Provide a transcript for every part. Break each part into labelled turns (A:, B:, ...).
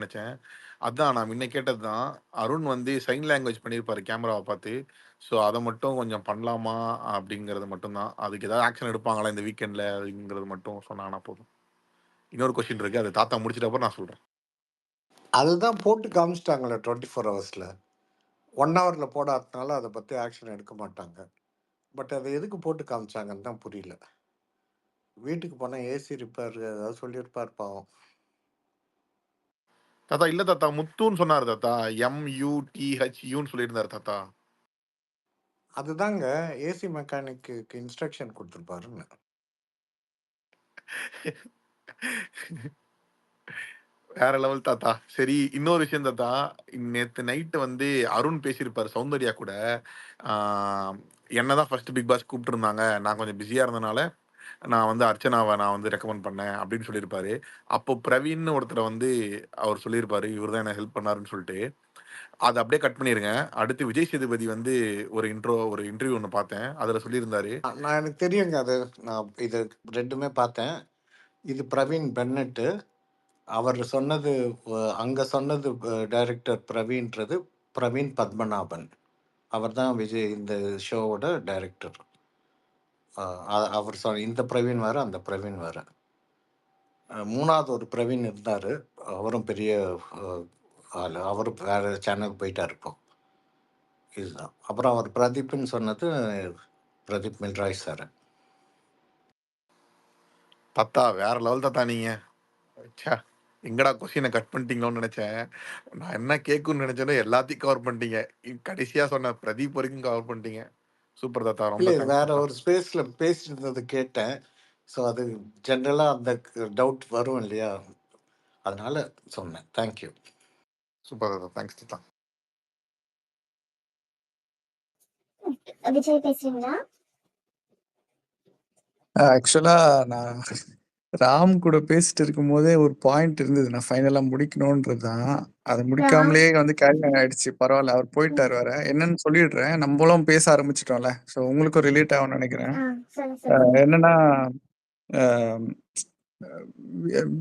A: நெனச்சேன். அதான் நான் முன்ன கேட்டது தான். அருண் வந்து சைன் லாங்குவேஜ் பண்ணியிருப்பாரு கேமராவ பார்த்து. ஸோ அத மட்டும் கொஞ்சம் பண்ணலாமா? அப்படிங்கிறது மட்டும் தான். அதுக்கு ஏதாவது ஆக்ஷன் எடுப்பாங்களா இந்த வீக்கெண்ட்ல? அப்படிங்கிறது மட்டும் சொன்னாங்கன்னா போதும். இன்னொரு கொஸ்டின் இருக்கு. அது தாத்தா முடிச்சிட்ட அப்புறம் நான் சொல்றேன்.
B: அதுதான் போட்டு காமிச்சிட்டாங்களே 24 ஹவர்ஸ்ல. 1 ஹவர்ல போடாதனால அத பத்தி ஆக்ஷன் எடுக்க மாட்டாங்க. பட் அத எதுக்கு போட்டு காமிச்சாங்கன்னு தான் புரியல. வீட்டுக்கு போனா ஏசி ரிப்பேர் ஏதாவது சொல்லியிருப்பார் பாவம்.
A: தாத்தா இல்ல தாத்தா முத்துன்னு சொன்னாரு தாத்தா. MUTHUன்னு சொல்லியிருந்தாரு தாத்தா.
B: அதுதாங்க ஏசி மெக்கானிக்கு இன்ஸ்ட்ரக்ஷன் குடுத்துருப்பாருன்னு.
A: வேற லெவல் தாத்தா. சரி இன்னொரு விஷயம் தாத்தா. நேத்து நைட் வந்து அருண் பேசியிருப்பாரு சௌந்தர்யா கூட. ஆ என்ன தான் ஃபர்ஸ்ட் பிக் பாஸ் கூப்ட்டுருந்தாங்க. நான் கொஞ்சம் பிஸியா இருந்தனால, நான் வந்து அர்ச்சனாவ நான் வந்து ரெக்கமெண்ட் பண்ணேன் அப்படின்னு சொல்லியிருப்பாரு. அப்போ பிரவீன்னு ஒருத்தர வந்து அவர் சொல்லியிருப்பாரு. இவரு தான் எனக்கு ஹெல்ப் பண்ணாருன்னு சொல்லிட்டு. அத அப்படியே கட் பண்ணிருங்க. அடுத்து விஜய் சேதுபதி வந்து ஒரு இன்டர்வியூ ஒண்ணு பார்த்தேன். அதுல சொல்லியிருந்தாரு.
B: நான் எனக்கு தெரியுங்க அது. நான் இது 2மே பார்த்தேன். இது பிரவீன் பென்னட்டு. அவர் சொன்னது அங்க சொன்னது டைரக்டர் பிரவீன்றது பிரவீன் பத்மநாபன். அவர் தான் விஜய் இந்த ஷோவோட டைரக்டர். அவர் சொன்ன இந்த பிரவீன் வேற, அந்த பிரவீன் வேற. 3வது ஒரு பிரவீன் இருந்தாரு. அவரும் பெரிய அ ஆளு. அவரும் வேற சேனலுக்கு போயிட்டாரு இப்போ. இதுதான். அப்புறம் அவர் பிரதீப்ன்னு சொன்னது பிரதீப் மில்ராய் சார்.
A: தாத்தா வேற லெவல் தாத்தா நீங்க. ச்சே! எங்கடா கொஸ்டின கட் பண்ணிட்டீங்களோன்னு நெனச்சேன். நான் என்ன கேட்கும்னு நெனச்சேனோ எல்லாத்தையும் கவர் பண்ணிட்டீங்க. கடைசியா சொன்ன பிரதீப் வரைக்கும் கவர் பண்ணிட்டீங்க. சூப்பர் தாத்தா.
B: இல்ல
A: ரொம்ப
B: இது
A: தேங்க்ஸ்
B: வேற
A: தாத்தா.
B: ஒரு ஸ்பேஸ்ல பேசிட்டு இருந்தது கேட்டேன். ஸோ அது ஜென்ரலா அந்த டவுட் வரும் இல்லையா? அதனால சொன்னேன். Thank you.
A: சூப்பர் தாத்தா. தேங்க்ஸ் தாத்தா.
C: விஜய் பேசுறீங்களா?
D: ஆக்சுவலா நான் ராம் கூட பேசிட்டு இருக்கும்போதே ஒரு பாயிண்ட் இருந்தது. நான் ஃபைனலா முடிக்கணும்ன்றது தான். அத முடிக்காமலே வந்து கேரி ஆயிடுச்சு. பரவால்ல. அவர் போயிட்டாரு வேற. என்னன்னு சொல்லிடுறேன். நம்பளும் பேச ஆரம்பிச்சுட்டோம்ல. ஸோ உங்களுக்கும் ரிலேட் ஆகும்னு நெனைக்கிறேன்.
C: சொல்லுங்க.
D: என்னன்னா, அ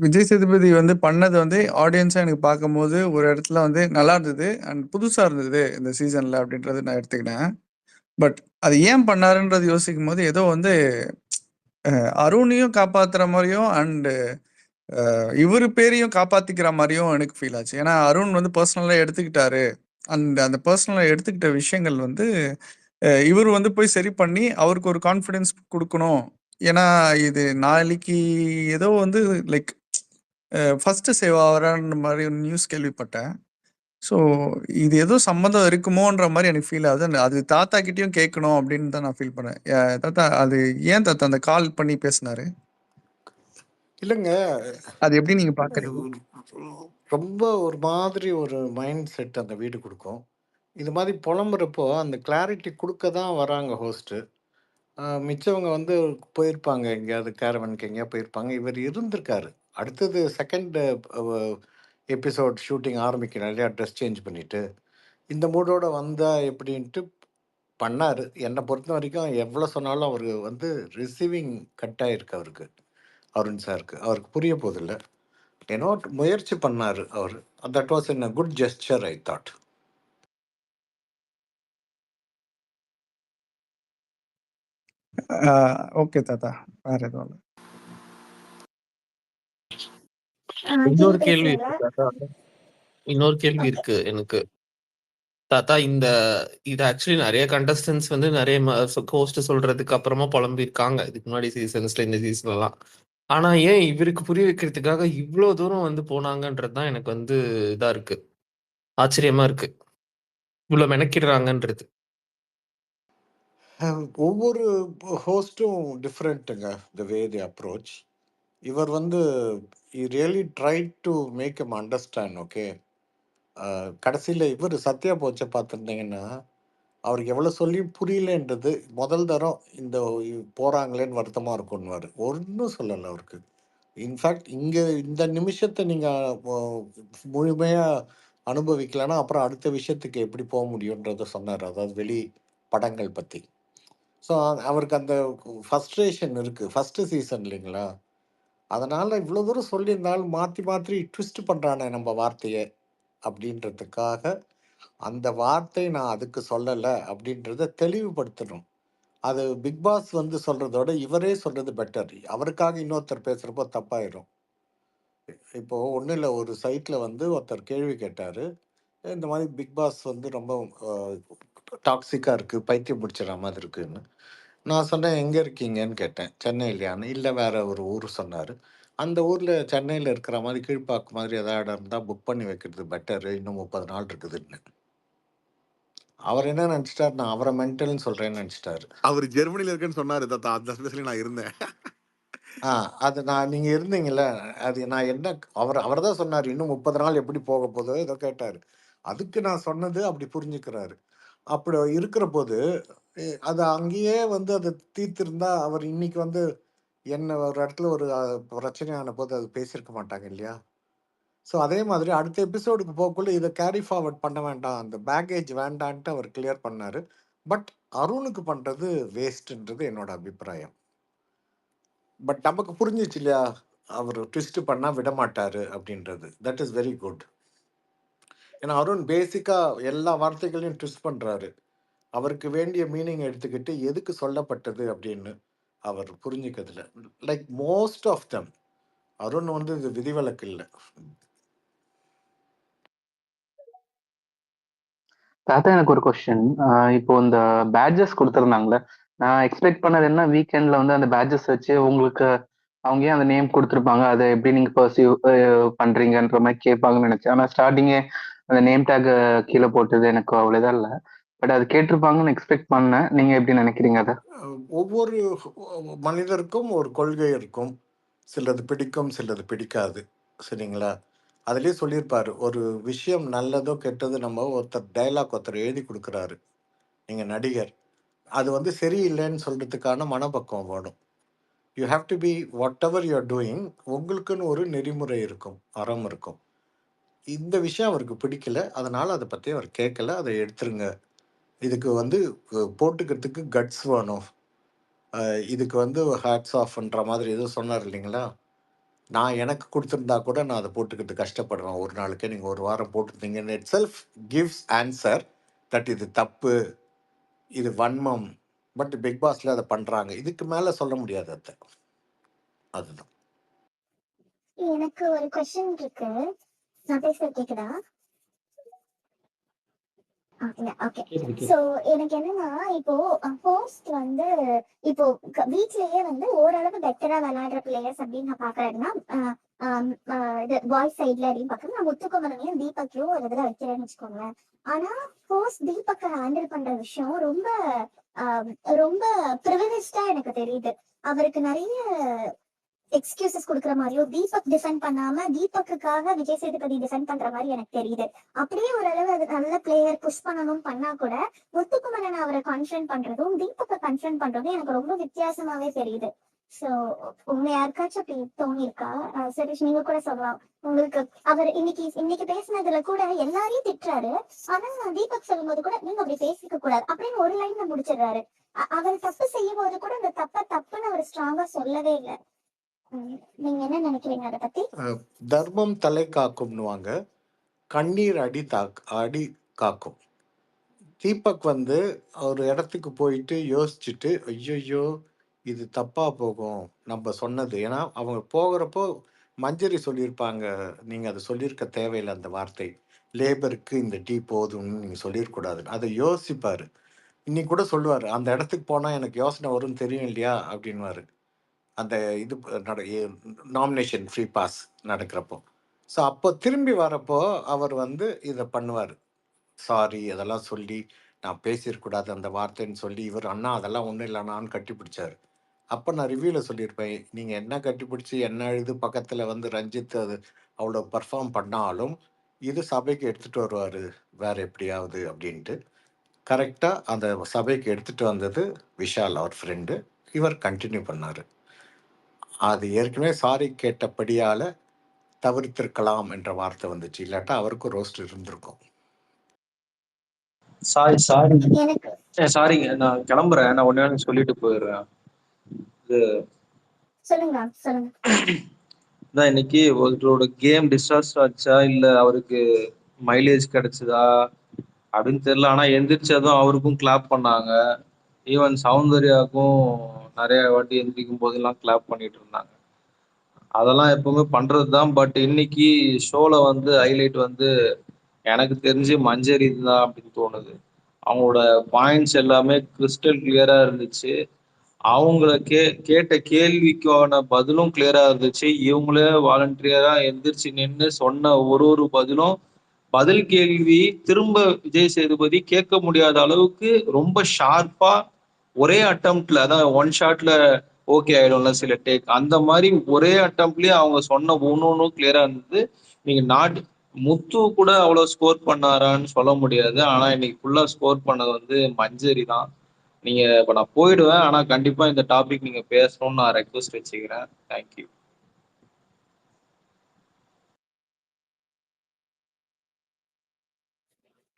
D: விஜய் சேதுபதி வந்து பண்ணது வந்து ஆடியன்ஸா எனக்கு பார்க்கும்போது ஒரு இடத்துல வந்து நல்லா இருந்தது. அண்ட் புதுசா இருந்தது இந்த சீசன்ல அப்படின்றது நான் எடுத்துக்கினேன். பட் அது ஏன் பண்ணாருன்றது யோசிக்கும்போது ஏதோ வந்து அருணையும் காப்பாத்துற மாரியும் அண்ட் இவரு பேரையும் காப்பாத்திக்கிற மாரியும் எனக்கு ஃபீல் ஆச்சு. ஏன்னா அருண் வந்து பர்சனலா எடுத்துக்கிட்டாரு. அந்த பர்சனலா எடுத்துக்கிட்ட விஷயங்கள் வந்து இவரு வந்து போய் சரி பண்ணி அவருக்கு ஒரு கான்ஃபிடன்ஸ் குடுக்கணும். ஏன்னா இது நாளைக்கு ஏதோ வந்து லைக் ஃபர்ஸ்ட் சேவ் ஆகுறான்ற மாரி ஒரு நியூஸ் கேள்விப்பட்டேன். ஸோ இது ஏதோ சம்மந்தம் இருக்குமோன்ற மாரி எனக்கு ஃபீல் ஆகுது. அது தாத்தா கிட்டயும் கேட்கணும் அப்படின்னு தான் நான் ஃபீல் பண்ணேன். தாத்தா அது ஏன் தாத்தா அந்த கால் பண்ணி பேசினாரு?
B: இல்லங்க.
D: அது எப்படி நீங்க பார்க்குறீங்க?
B: ரொம்ப ஒரு மாதிரி ஒரு மைண்ட் செட் அந்த வீடு குடுக்கும். இது மாரி புலம்புறப்போ அந்த கிளாரிட்டி குடுக்க தான் வராங்க ஹோஸ்ட்டு. மிச்சவங்க வந்து போயிருப்பாங்க எங்கேயாவது கேரவனுக்கு எங்கேயாவது போயிருப்பாங்க. இவர் இருந்திருக்காரு. அடுத்தது 2ண்ட் எபிசோட் ஷூட்டிங் ஆரம்பிக்கணும் இல்லையா? ட்ரெஸ் சேஞ்ச் பண்ணிட்டு. இந்த மூடோட வந்தா எப்படின்ட்டு பண்ணாரு. என்ன பொறுத்தவரைக்கும் எவ்வளோ சொன்னாலும் அவரு வந்து ரிசீவிங் கட் ஆயிருக்கு அவருக்கு. அருண் சாருக்கு. அவருக்கு புரிய போதில்ல. ஏன்னோ முயற்சி பண்ணாரு அவரு. That was in a good gesture I thought.
D: Okay தாத்தா. வேற எதுவும் இல்ல.
C: கிரி
E: இன்னொரு கேள்வி
C: பேசுறீங்களா?
E: இருக்கு தாத்தா. இன்னொரு கேள்வி
C: ஓகே.
E: இருக்கு எனக்கு. தாத்தா இது ஆக்சுவலி நெறைய கண்டஸ்டன்ட்ஸ் வந்து நெறைய ஹோஸ்ட் சொல்றதுக்கு அப்புறமா புலம்பியிருக்காங்க. இதுக்கு முன்னாடி சீசன்ஸ்ல, இந்த சீசன்லலாம். ஆனா ஏன் இவருக்கு புரிய வைக்கிறதுக்காக இவ்ளோ தூரம் வந்து போனாங்கன்றது தான் எனக்கு வந்து இதா இருக்கு. ஆச்சரியமா இருக்கு. இவ்ளோ மெனக்கிடுறாங்கன்றது.
B: ஒவ்வொரு ஹோஸ்ட்டும் டிஃப்ரெண்ட்டுங்க. த வே தே அப்ரோச். இவர் வந்து he really tried to make him understand. Okay. கடைசியில இவரு சத்யா போச்ச பார்த்துருந்தீங்கன்னா, அவருக்கு எவ்வளோ சொல்லியும் புரியலன்றது முதல் தரம் இந்த போறாங்களேன்னு வருத்தமா இருக்குன்னுவாரு. ஒண்ணும் சொல்லல அவருக்கு. இன்ஃபேக்ட் இங்க இந்த நிமிஷத்த நீங்க ஒ முழுமையா அனுபவிக்கலன்னா, அப்புறம் அடுத்த விஷயத்துக்கு எப்படி போ முடியுன்றத சொன்னாரு. அதாவது வெளி படங்கள் பத்தி. ஸோ அவருக்கு அந்த ஃப்ரஸ்ட்ரேஷன் இருக்கு. ஃபர்ஸ்ட்டு சீசன் இல்லைங்களா? அதனால இவ்வளோ தூரம் சொல்லியிருந்தாலும் மாற்றி மாற்றி ட்விஸ்ட் பண்ணுறானே நம்ம வார்த்தையை அப்படின்றதுக்காக அந்த வார்த்தை நான் அதுக்கு சொல்லலை அப்படின்றத தெளிவுபடுத்தணும். அது பிக் பாஸ் வந்து சொல்கிறதோட இவரே சொல்கிறது பெட்டர். அவருக்காக இன்னொருத்தர் பேசுகிறப்போ தப்பாயிரும். இப்போது ஒன்றும் இல்லை, ஒரு சைட்டில் வந்து ஒருத்தர் கேள்வி கேட்டார், இந்த மாதிரி பிக் பாஸ் வந்து ரொம்ப டாக்ஸிக்காக இருக்குது, பைத்தியம் பிடிச்சிடற மாதிரி இருக்குன்னு. நான் சொன்னேன், எங்கே இருக்கீங்கன்னு கேட்டேன். சென்னையிலையான்னு. இல்லை, வேற ஒரு ஊர் சொன்னார். அந்த ஊரில் சென்னையில் இருக்கிற மாதிரி கீழ்ப்பாக்கு மாதிரி ஏதாவது இடம் இருந்தால் புக் பண்ணி வைக்கிறது பெட்டரு, இன்னும் 30 நாள் இருக்குதுன்னு. அவர் என்ன நினச்சிட்டார், நான் அவரை மென்டல்னு சொல்கிறேன்னு நினச்சிட்டாரு.
A: அவர் ஜெர்மனியில் இருக்குன்னு சொன்னார் தாத்தா. அந்த ஸ்பெஷலி நான் இருந்தேன்.
B: அது நீங்கள் இருந்தீங்கல்ல, அது நான் என்ன, அவர் தான் சொன்னார், இன்னும் 30 நாள் எப்படி போக போதோ ஏதோ கேட்டார். அதுக்கு நான் சொன்னது அப்படி புரிஞ்சுக்கிறாரு. அப்படி இருக்கிற போது அது அங்கேயே வந்து அதை தீர்த்திருந்தா அவர் இன்னைக்கு வந்து என்ன ஒரு இடத்துல ஒரு பிரச்சனையான போது அது பேசியிருக்க மாட்டாங்க இல்லையா? ஸோ அதே மாதிரி அடுத்த எபிசோடுக்கு போகக்குள்ள இதை கேரி ஃபார்வர்ட் பண்ண வேண்டாம், அந்த பேக்கேஜ் வேண்டான்ட்டு அவர் கிளியர் பண்ணார். பட் அருணுக்கு பண்ணுறது வேஸ்ட்டுன்றது என்னோட அபிப்பிராயம். பட் நமக்கு புரிஞ்சிச்சு இல்லையா, அவர் ட்விஸ்ட் பண்ணால் விட மாட்டார் அப்படின்றது. That is very good. ஏன்னா அருண் பேசிக்காக எல்லா வார்த்தைகளையும் ட்விஸ்ட் பண்ணுறாரு. அவருக்கு வேண்டிய மீனிங் எடுத்துக்கிட்டு எதுக்கு சொல்லப்பட்டது அப்படின்னு அவர் புரிஞ்சுக்கிறதுல like most of them. Arun வந்து இது விதிவிலக்கு இல்லை.
C: தாத்தா, எனக்கு ஒரு கொஸ்டின். இப்போ இந்த பேட்ஜஸ் கொடுத்துருந்தாங்களே, நான் எக்ஸ்பெக்ட் பண்ணது என்ன, வீக்கெண்ட்ல வந்து அந்த பேட்ஜஸ் வச்சு உங்களுக்கு அவங்க ஏன் அந்த நேம் கொடுத்துருப்பாங்க, அதை எப்படி நீங்க பர்சீவ் பண்றீங்கன்ற மாதிரி கேட்பாங்கன்னு நினைச்சேன். ஆனால் ஸ்டார்டிங்கே அந்த நேம் டேக் கீழே போட்டது எனக்கு அவ்வளோதான் இல்லை. பட் அது கேட்டிருப்பாங்கன்னு எக்ஸ்பெக்ட் பண்ணேன். நீங்க எப்படி நினைக்கிறீங்க அதை?
B: ஒவ்வொரு மனிதருக்கும் ஒரு கொள்கை இருக்கும், சிலது பிடிக்கும் சிலது பிடிக்காது, சரிங்களா? அதுலேயே சொல்லியிருப்பார், ஒரு விஷயம் நல்லதோ கெட்டதோ நம்ம ஒருத்தர் எழுதி கொடுக்குறாரு, நீங்கள் நடிகர், அது வந்து சரியில்லைன்னு சொல்கிறதுக்கான மனப்பக்குவம் வேணும். You have to be whatever you are doing, உங்களுக்குன்னு ஒரு நெறிமுறை இருக்கும், அறம் இருக்கும். இந்த விஷயம் அவருக்கு பிடிக்கல, அதனால் அதை பற்றி அவர் கேட்கல, அதை எடுத்துருங்க. இதுக்கு வந்து போட்டுக்கிறதுக்கு கட்ஸ் வேணும், இதுக்கு வந்து ஹேட்ஸ் ஆஃப்ன்ற மாதிரி எதுவும் சொன்னார் இல்லைங்களா? நான் எனக்கு கொடுத்துருந்தா கூட நான் அதை போட்டுக்கிட்டு கஷ்டப்படுவேன். ஒரு நாளுக்கே நீங்கள் ஒரு வாரம் போட்டுருந்தீங்கன்னு itself gives answer that இது தப்பு, இது வன்மம். பட் பிக் பாஸ்ல அதை பண்ணுறாங்க, இதுக்கு மேலே சொல்ல முடியாது அத்தை. அதுதான்.
F: எனக்கு ஒரு கொஸ்டின் இருக்கு, நான் பேசுறது கேக்குதா? ஓகே. சோ எனக்கு என்னன்னா, இப்போ போஸ்ட் வந்து இப்போ வீட்லயே வந்து ஓரளவு பெட்டரா விளையாடுற பிளேயர்ஸ் அப்படின்னு நான் பாக்குறேன்னா, இது பாய்ஸ் சைட்ல அப்படின்னு பாக்குறது நான் முத்துக்குமரனையும் தீபக்கையும் ஒரு இதுல வைக்கிறேன்னு வச்சுக்கோங்களேன். ஆனா போஸ்ட் தீபக்கை ஹேண்டில் பண்ற விஷயம் ரொம்ப ரொம்ப ப்ரிவிலேஜ்டா எனக்கு தெரியுது. அவருக்கு நிறைய எக்ஸ்கியூசஸ் கொடுக்குற மாதிரியோ, தீபக் டிஃபெண்ட் பண்ணாம தீபக்குக்காக விஜய் சேதுபதி டிஃபெண்ட் பண்ற மாதிரி எனக்கு தெரியுது. அப்படியே ஓரளவு அது நல்ல பிளேயர் புஷ் பண்ணணும் பண்ணா கூட முத்துக்குமரன் அவரை கன்ஃபரன்ட் பண்றதும் தீபக்கை கன்ஃபரன்ட் பண்றதும் எனக்கு ரொம்ப வித்தியாசமாவே தெரியுது. சோ உங்க யாருக்காச்சும் அப்படி தோணிருக்கா? சதீஷ், நீங்க கூட சொல்லலாம். உங்களுக்கு அவர் இன்னைக்கு பேசினதுல கூட எல்லாரையும் திட்டுறாரு, ஆனா தீபக் சொல்லும்போது கூட நீங்க அப்படி பேசிக்க கூடாது அப்படின்னு ஒரு லைன்ல முடிச்சிடுறாரு. அவர் தப்பு செய்யும் போது கூட அந்த தப்புன்னு அவர் ஸ்ட்ராங்கா சொல்லவே இல்லை. நீங்க என்ன நினைக்கிறீங்க அதை பத்தி?
B: தர்மம் தலை காக்கும்னுவாங்க, கண்ணீர் அடி காக்கும். தீபக் வந்து ஒரு இடத்துக்கு போயிட்டு யோசிச்சுட்டு, ஐயோ இது தப்பா போகும் நம்ம சொன்னது. ஏன்னா அவங்க போகிறப்போ மஞ்சரி சொல்லியிருப்பாங்க, நீங்க அதை சொல்லியிருக்க தேவையில்லை, அந்த வார்த்தை லேபருக்கு இந்த டீ போதும்னு நீங்க சொல்லியிருக்கூடாதுன்னு. அதை யோசிப்பாரு. இன்னைக்கு கூட சொல்லுவார், அந்த இடத்துக்கு போனால் எனக்கு யோசனை வரும்னு தெரியும் இல்லையா அப்படின்வாரு. அந்த இது நாமினேஷன் ஃப்ரீ பாஸ் நடக்கிறப்போ. ஸோ அப்போ திரும்பி வரப்போ அவர் வந்து இதை பண்ணுவார், சாரி அதெல்லாம் சொல்லி நான் பேசியிருக்கூடாது அந்த வார்த்தைன்னு சொல்லி. இவர் அண்ணா அதெல்லாம் ஒன்றும் இல்லைண்ணான்னு கட்டி பிடிச்சார். அப்போ நான் ரிவ்யூவில் சொல்லியிருப்பேன், நீங்கள் என்ன கட்டி பிடிச்சி என்ன இது பக்கத்தில் வந்து ரஞ்சித் அது அவ்வளோ பர்ஃபார்ம் பண்ணாலும் இது சபைக்கு எடுத்துகிட்டு வருவார் வேற எப்படியாவது அப்படின்ட்டு. கரெக்டாக அந்த சபைக்கு எடுத்துகிட்டு வந்தது விஷால், அவர் ஃப்ரெண்டு. இவர் கண்டினியூ பண்ணார். அது ஏற்கனவே சாரி கேட்டபடியால் தவிர்த்திருக்கலாம் என்ற வார்த்தை வந்துச்சு, இல்லாட்டா அவருக்கும் ரோஸ்ட் இருந்திருக்கும்.
G: சாரிங்க, நான் கிளம்புறேன். நான் ஒண்ணு சொல்லிட்டு போயிடுறேன்.
F: சொல்லுங்க.
G: தான் இன்னைக்கு ஒருத்தரோட கேம் டிசாஸ்டர் ஆச்சா இல்ல அவருக்கு மைலேஜ் கிடைச்சதா அப்படின்னு தெரியல. ஆனா எந்திரிச்சதும் அவருக்கும் கிளாப் பண்ணாங்க. ஈவன் சௌந்தர்யாவுக்கும் நிறைய வாட்டி எந்திரிக்கும் போதெல்லாம் கிளாப் பண்ணிட்டு இருந்தாங்க. அதெல்லாம் எப்பவுமே பண்றதுதான். பட் இன்னைக்கு ஷோல வந்து ஹைலைட் வந்து எனக்கு தெரிஞ்சு மஞ்சரி தான் அப்படின்னு தோணுது. அவங்களோட பாயிண்ட்ஸ் எல்லாமே கிறிஸ்டல் கிளியரா இருந்துச்சு. அவங்கள கேட்ட கேள்விக்கான பதிலும் கிளியரா இருந்துச்சு. இவங்களே வாலண்டியரா எந்திரிச்சு நின்று சொன்ன ஒரு பதிலும் பதில் கேள்வி திரும்ப விஜய் சேதுபதி கேட்க முடியாத அளவுக்கு ரொம்ப ஷார்ப்பா ஒரே அட்டம்ப்ட்ல, அதான் ஒன் ஷாட்ல ஓகே ஆயிடும்ல சில டேக், அந்த மாதிரி ஒரே அட்டம்ப்ட்லயே அவங்க சொன்ன ஒன்னும் கிளியரா இருந்தது. நீங்க முத்து கூட அவ்வளவு ஸ்கோர் பண்ணாரான்னு சொல்ல முடியாது. ஆனா இன்னைக்கு ஃபுல்லா ஸ்கோர் பண்ணது வந்து மஞ்சரி தான். நீங்க இப்ப நான் போயிடுவேன். ஆனா கண்டிப்பா இந்த டாபிக் நீங்க பேசணும்னு நான் ரெக்வஸ்ட் வச்சுக்கிறேன். தேங்க்யூ.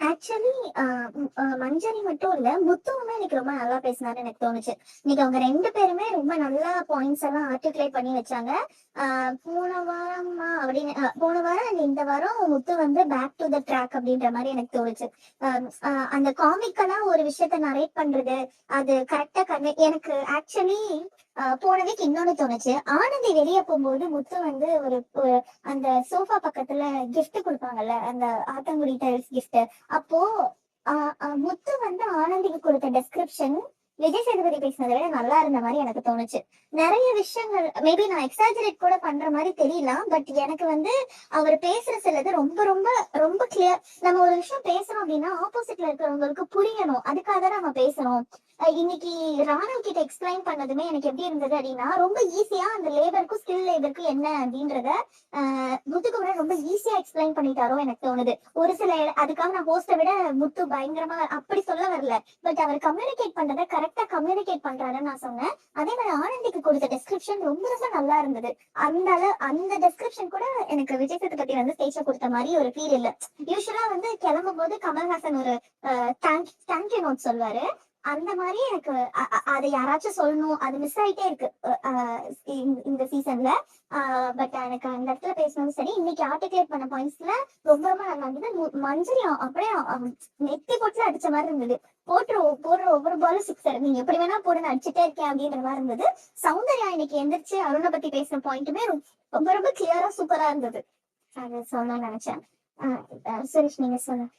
F: ஆக்சுவலி மஞ்சரி மட்டும் இல்ல, முத்துவுமே இன்னைக்கு ரொம்ப நல்லா பேசினாரு எனக்கு தோணுச்சு. இன்னைக்கு அவங்க 2 பேருமே ரொம்ப நல்லா பாயிண்ட்ஸ் எல்லாம் ஆர்டிகுலேட் பண்ணி வச்சாங்க. போன வாரம் and இந்த வாரம் முத்து வந்து பேக் டு த ட்ராக் அப்படின்ற மாதிரி எனக்கு தோணுச்சு. அந்த காமிக்கலா ஒரு விஷயத்த நரேட் பண்றது, அது கரெக்டா எனக்கு ஆக்சுவலி போன வீக் இன்னொன்னு தோணுச்சு. ஆனந்தி வெளியே போகும்போது முத்து வந்து ஒரு அந்த சோஃபா பக்கத்துல gift கொடுப்பாங்கல்ல, அந்த ஆத்தங்குடி டைல்ஸ் gift. அப்போ முத்து வந்து ஆனந்திக்கு கொடுத்த டெஸ்கிரிப்ஷன் விஜய் சேதுபதி பேசினதை விட நல்லா இருந்த மாதிரி எனக்கு தோணுச்சு. நிறைய விஷயங்கள் மேபி நான் எக்ஸாஜரேட் கூட பண்ற மாதிரி தெரியலாம். பட் எனக்கு வந்து அவர் பேசுற சிலது ரொம்ப ரொம்ப ரொம்ப கிளியர். நம்ம ஒரு விஷயம் பேசணும் அப்படின்னா ஆப்போசிட்ல இருக்கிறவங்களுக்கு புரியணும், அதுக்காக தான் நம்ம பேசணும். இன்னைக்கு ராணுவ கிட்ட எக்ஸ்பிளைன் பண்ணதுமே எனக்கு எப்படி இருந்தது அப்படின்னா, ரொம்ப ஈஸியா அந்த லேபருக்கும் ஸ்கில் லேபருக்கும் என்ன அப்படின்றத முத்துக்குமரன் ரொம்ப ஈஸியா எக்ஸ்பிளைன் பண்ணிட்டாரோ எனக்கு தோணுது. ஒரு சில அதுக்காக நான் ஹோஸ்ட விட முத்து பயங்கரமா அப்படி சொல்ல வரல. பட் அவர் கம்யூனிகேட் பண்றதை கரெக்டா கம்யூனிகேட் பண்றாருன்னு நான் சொன்னேன். அதே மாதிரி ஆனந்திக்கு கொடுத்த டெஸ்கிரிப்ஷன் ரொம்ப ரொம்ப நல்லா இருந்தது. அந்த டெஸ்கிரிப்ஷன் கூட எனக்கு விஜய் சேதுபதி வந்து ஸ்டேஜ்ல கொடுத்த மாதிரி ஒரு ஃபீல் இல்ல. யூஸ்வலா வந்து கிளம்பும் போது கமல்ஹாசன் ஒரு தேங்க்யூ நோட் சொல்வாரு. அந்த மாதிரி எனக்கு அதை யாராச்சும் சொல்லணும், அது மிஸ் ஆயிட்டே இருக்கு இந்த சீசன்ல. பட் எனக்கு அந்த இடத்துல பேசணும். சரி, இன்னைக்கு ஆர்டிகுலேட் பண்ண பாயிண்ட்ஸ்ல ரொம்ப ரொம்ப நல்லா இருந்தது. மஞ்சரி அப்படியே நெத்தி போட்டுல அடிச்ச மாதிரி இருந்தது. போடுற ஒவ்வொரு பாலும் சிக்ஸர், நீங்க எப்படி வேணா போடுன்னு அடிச்சுட்டே இருக்கேன் அப்படின்ற மாதிரி இருந்தது. சௌந்தர்யா இன்னைக்கு எந்திரிச்சு அருணை பத்தி பேசின பாயிண்ட்டுமே ரொம்ப ரொம்ப கிளியரா சூப்பரா இருந்தது. அதை சொல்லணும்னு நினைச்சேன். சுரேஷ் நீங்க சொல்லுங்க.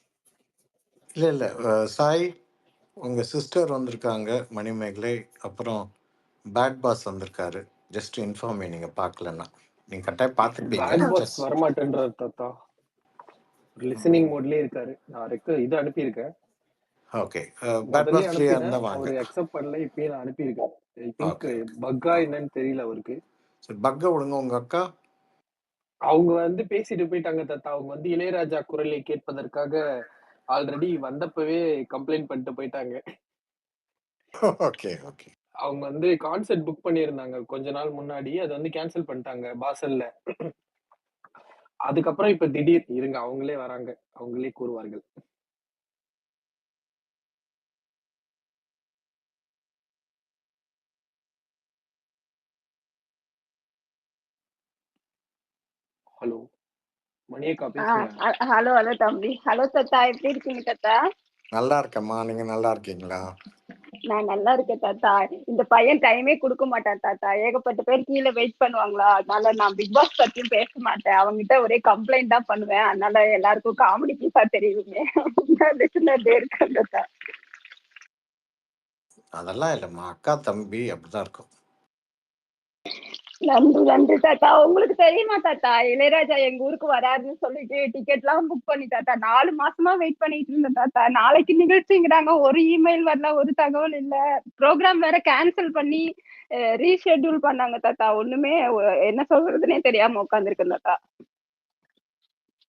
B: இல்லை சாய், உங்கள் சிஸ்டர் வந்திருக்காங்க மணிமேகலை, அப்புறம் பேட் பாஸ் வந்திருக்காரு. ஜஸ்ட் இன்ஃபார்ம் மீ, நீங்கள் பார்க்கலன்னா. நீங்கள் கட்டாயம் பார்த்துருப்பீங்க.
H: பேட் பாஸ் வரமாட்டேன்றார் தாத்தா. லிசனிங் மோட்லயே இருக்காரு. நான் இது அனுப்பியிருக்கேன்.
B: ஓகே, பேட் பாஸ் ஃப்ரீயாக இருந்தால் வாங்க.
H: அவர் அக்செப்ட் பண்ணல, இப்பயே நான் அனுப்பியிருக்கேன். ஐ திங்க் பக்கா என்னன்னு தெரியல அவருக்கு.
B: சரி, பக்கா விடுங்க. உங்கள் அக்கா
H: அவங்க வந்து பேசிட்டு போயிட்டாங்க தாத்தா. அவங்க வந்து இளையராஜா குரலை கேட்பதற்காக ஆல்ரெடி வந்தப்பவே கம்ப்ளைண்ட் பண்ணிட்டு போயிட்டாங்க.
B: Okay okay.
H: அவங்க வந்து கான்சர்ட் புக் பண்ணியிருந்தாங்க கொஞ்ச நாள் முன்னாடி, அதை வந்து கேன்சல் பண்ணிட்டாங்க பாசல்ல. அதுக்கப்புறம் இப்ப திடீர் இருங்க, அவங்களே வராங்க, அவங்களே கூறுவார்கள். ஹலோ மணியக்கா பேசுங்க.
I: ஹலோ தம்பி. ஹலோ தாத்தா, எப்படி இருக்கீங்க தாத்தா?
B: நல்லா இருக்கேம்மா, நீங்க நல்லா இருக்கீங்களா?
I: நான் நல்லா இருக்கேன் தாத்தா. இந்த பையன் டைமே கொடுக்க மாட்டான் தாத்தா. ஏகப்பட்ட பேர் கீழே வெயிட் பண்ணுவாங்களா, அதனால நான் பிக் பாஸ் பத்தியும் பேச மாட்டேன். அவங்ககிட்ட ஒரே கம்ப்ளைண்ட் தான் பண்ணுவேன். அதனால எல்லாருக்கும் காமெடி பீஸா தெரியுங்க. இருக்கேன் தாத்தா.
B: அதெல்லாம் இல்லைம்மா, அக்கா தம்பி அப்படிதான் இருக்கும்.
I: நன்றி தாத்தா. உங்களுக்கு தெரியுமா தாத்தா, இளையராஜா எங்க ஊருக்கு வராருன்னு சொல்லிட்டு டிக்கெட் எல்லாம் புக் பண்ணி தாத்தா 4 மாசமா வெயிட் பண்ணிட்டு இருந்தேன் தாத்தா. நாளைக்கு நிகழ்ச்சிங்கிறாங்க, ஒரு இமெயில் வரல, ஒரு தகவல் இல்ல. ப்ரோக்ராம் வேற கேன்சல் பண்ணி ரீஷெட்யூல் பண்ணாங்க தாத்தா. ஒண்ணுமே என்ன சொல்றதுன்னே தெரியாம உட்காந்துருக்கேன் தாத்தா.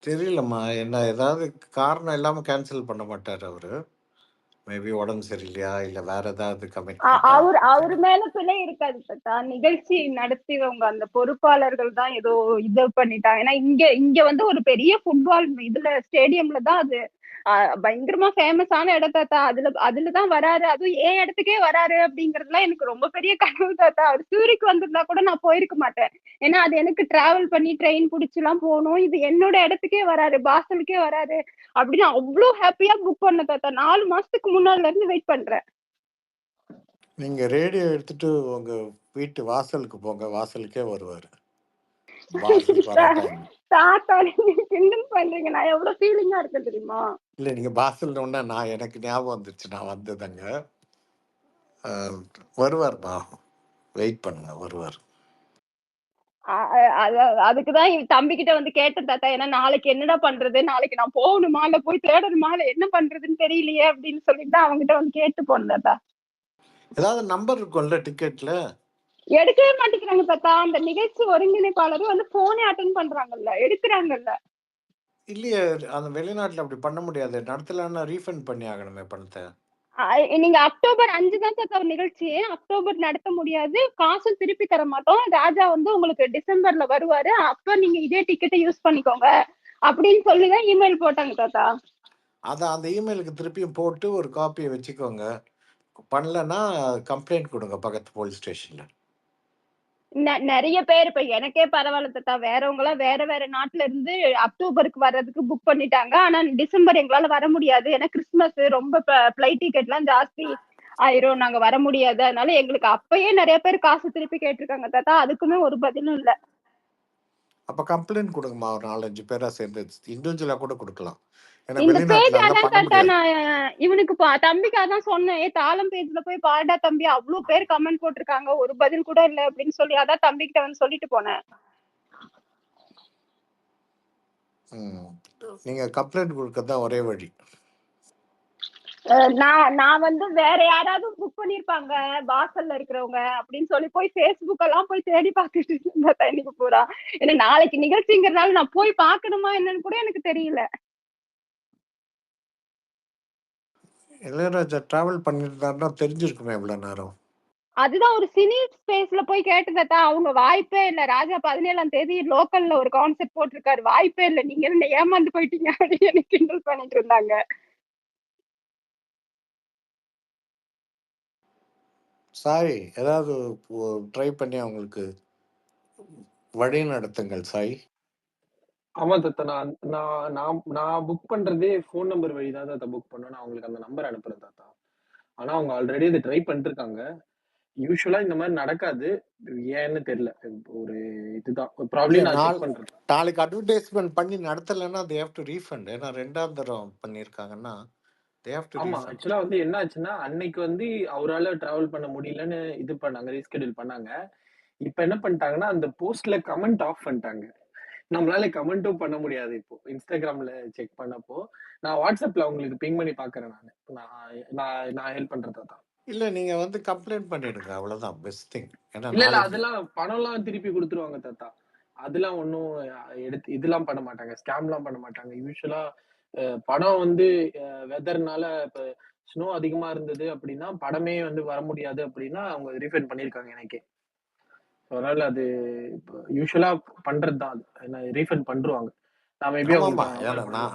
B: தெரியலம்மா, என்ன ஏதாவது காரணம் இல்லாம கேன்சல் பண்ண மாட்டாரு அவரு. மேபி உடம்பு சரியில்லையா இல்ல வேற ஏதாவது
I: அவரு மேல பிள்ளை இருக்காது தாத்தா. நிகழ்ச்சி நடத்திவங்க அந்த பொறுப்பாளர்கள் தான் ஏதோ இது பண்ணிட்டாங்க. ஏன்னா இங்க வந்து ஒரு பெரிய ஃபுட்பால் இதுல ஸ்டேடியம்ல தான் அது பயங்கரமா ஃபேமஸான இடம் தாத்தா. அதுலதான் வராரு. அதுவும் என் இடத்துக்கே வராரு அப்படிங்கறதுலாம் எனக்கு ரொம்ப பெரிய கனவு தாத்தா. அவர் சூரிக்கு வந்திருந்தா கூட நான் போயிருக்க மாட்டேன். ஏன்னா அது எனக்கு டிராவல் பண்ணி ட்ரெயின் பிடிச்சுலாம் போகணும். இது என்னோட இடத்துக்கே வராரு, வாசலுக்கே வராரு அப்படின்னு அவ்வளோ ஹாப்பியா புக் பண்ண தாத்தா. 4 மாசத்துக்கு முன்னாடில இருந்து வெயிட் பண்றேன்.
B: நீங்க ரேடியோ எடுத்துட்டு உங்க வீட்டு வாசலுக்கு போங்க, வாசலுக்கே வருவாரு. பாஸுக்கு வர டைம்.
I: தாத்தா நீங்க கிண்டல் பண்றீங்க. நான் எவ்வளவு ஃபீலிங்கா இருக்கேன் தெரியுமா?
B: இல்லை, நீங்கள் பாசல் உடனே எனக்கு ஞாபகம் வந்துருச்சு, நான் வந்ததுங்க. வருவார்மா, வெயிட் பண்ணுங்க, வருவார்.
I: அதுக்குதான் தம்பி கிட்ட வந்து கேட்டேன் தாத்தா. ஏன்னா நாளைக்கு என்னடா பண்றது, நாளைக்கு நான் போகணுமா இல்ல போய் தேடணுமா இல்ல என்ன பண்றதுன்னு தெரியலையே அப்படின்னு சொல்லிட்டு அவங்ககிட்ட வந்து கேட்டு போனேன் தாத்தா.
B: ஏதாவது நம்பர் இருக்கும்ல டிக்கெட்ல?
I: எடுக்கவே மாட்டேங்கிறாங்க தாத்தா. அந்த நிகழ்ச்சி ஒருங்கிணைப்பாளரும் வந்து போனே அட்டன் பண்றாங்கல்ல, எடுக்கிறாங்கல்ல.
B: இல்லையே, அந்த வெளிநாட்டுல அப்படி பண்ண முடியாது. நடத்தலன்னா ரீஃபண்ட் பண்ணி ஆகணுமே பணத்தை.
I: நீங்க அக்டோபர் 5 தான் தாத்தா நிகழ்ச்சி. அக்டோபர் நடத்த முடியாது, காசும் திருப்பி தர மாட்டோம். ராஜா வந்து உங்களுக்கு டிசம்பர்ல வருவாரு, அப்ப நீங்க இதே டிக்கெட்டை யூஸ் பண்ணிக்கோங்க அப்படின்னு சொல்லிதான் இமெயில் போட்டாங்க தாத்தா.
B: அதான் அந்த இமெயிலுக்கு திருப்பியும் போட்டு ஒரு காப்பியை வச்சுக்கோங்க. பண்ணலன்னா கம்ப்ளைண்ட் கொடுங்க பக்கத்து போலீஸ் ஸ்டேஷன்ல.
I: நிறைய பேர் இப்ப எனக்கே பரவாயில்ல தாத்தா. வேறவங்க எல்லாம் வேற வேற நாட்டுல இருந்து அக்டோபருக்கு வர்றதுக்கு புக் பண்ணிட்டாங்க. ஆனா டிசம்பர் எங்களால வர முடியாது, ஏன்னா கிறிஸ்துமஸ் ரொம்ப பிளைட் டிக்கெட் எல்லாம் ஜாஸ்தி ஆயிரும், நாங்க வர முடியாது. அதனால எங்களுக்கு அப்பயே நிறைய பேர் காசு திருப்பி கேட்டிருக்காங்க தாத்தா. அதுக்குமே ஒரு பதிலும் இல்ல.
B: அப்ப கம்ப்ளைண்ட் கொடுங்கம்மா, ஒரு 4-5 பேரா சேர்ந்து இண்டிவிஜுவலா கூட கொடுக்கலாம்.
I: இந்த பேஜ் அதான் தாத்தா நான் இவனுக்கு தம்பிக்கு அதான் சொன்னேன். தாளம் பேஜ்ல போய் பாடா தம்பி, அவ்வளவு பேர் கமெண்ட் போட்டிருக்காங்க, ஒரு பதில் கூட இல்ல அப்படின்னு சொல்லி அதான் தம்பி கிட்ட வந்து சொல்லிட்டு போனேன்.
B: நீங்க கம்ப்ளைண்ட் கொடுக்கறதுதான் ஒரே வழி.
I: நான் வந்து வேற யாராவது புக் பண்ணிருப்பாங்க வாசல்ல இருக்கிறவங்க அப்படின்னு சொல்லி போய் பேஸ்புக் எல்லாம் போய் தேடி பார்த்துட்டு இருந்தேன் இன்னைக்கு பூரா. ஏன்னா நாளைக்கு நிகழ்ச்சிங்கிறதுனால நான் போய் பார்க்கணுமா என்னன்னு கூட எனக்கு தெரியல.
B: இளையராஜா டிராவல் பண்ணிருந்தாருன்னா தெரிஞ்சிருக்குமே இவ்வளவு நேரம்.
I: அதுதான் ஒரு சினி ஸ்பேஸ்ல போய் கேட்டதா. அவங்க வாய்ப்பே இல்ல, ராஜா 17ஆம் தேதி லோக்கல்ல ஒரு கான்செப்ட் போட்டிருக்காரு, வாய்ப்பே இல்ல, நீங்க என்ன ஏமாந்து போயிட்டீங்க அப்படின்னு எனக்கு கிண்டல் பண்ணிட்டு இருந்தாங்க.
B: சாய், ஏதாவது ட்ரை பண்ணி அவங்களுக்கு வழி நடத்துங்கள் சாய்.
H: ஆமா தாத்தா, நான் நான் நான் நான் புக் பண்றதே ஃபோன் நம்பர் வழி தான் தாத்தா புக் பண்ணுவேன். நான் அவங்களுக்கு அந்த நம்பர் அனுப்புறேன் தாத்தா. ஆனா அவங்க ஆல்ரெடி இதை ட்ரை பண்ணிருக்காங்க. யூஸ்வலா இந்த மாதிரி நடக்காது, ஏன்னு தெரியல. ஒரு இதுதான் ப்ராப்ளம். நான் செக் பண்றேன்.
B: நாளைக்கு அட்வர்டைஸ்மெண்ட் பண்ணி நடத்தலைன்னா they have to refund. ஏன்னா 2ஆம் தரம் பண்ணிருக்காங்கன்னா they have to
H: ஆமா,
B: refund.
H: ஆக்சுவலா வந்து என்ன ஆச்சுன்னா, அன்னைக்கு வந்து அவரால டிராவல் பண்ண முடியலன்னு இது பண்ணாங்க, ரீஸ்கெடியூல் பண்ணாங்க. இப்ப என்ன பண்ணிட்டாங்கன்னா, அந்த போஸ்ட்ல கமெண்ட் ஆஃப் பண்ணிட்டாங்க. நம்மளால கமெண்ட்டும் பண்ண முடியாது. இப்போ இன்ஸ்டாகிராம்ல செக் பண்ணப்போ நான் வாட்ஸ்அப்ல உங்களுக்கு பிங் பண்ணி பாக்குறேன். நான் ஹெல்ப் பண்றதா தான்.
B: இல்ல, நீங்க வந்து கம்ப்ளைண்ட் பண்ணிடுங்க, அவ்வளவுதான் பெஸ்ட் திங்.
H: இல்ல அதெல்லாம் பணம்லாம் திருப்பி கொடுத்துருவாங்க தாத்தா. அதெல்லாம் ஒன்றும் எடுத்து இதெல்லாம் பண்ண மாட்டாங்க, ஸ்கேம்லாம் பண்ண மாட்டாங்க. யூஸ்வலா படம் வந்து வெதர்னால இப்ப ஸ்னோ அதிகமா இருந்தது அப்படின்னா படமே வந்து வர முடியாது அப்படின்னா அவங்க ரீஃபண்ட் பண்ணிருக்காங்க எனக்கே. அதனால அது யூஸ்வலா பண்றதுதான். அது ரீஃபண்ட் பண்றாங்க. நான் மேபி
B: நான்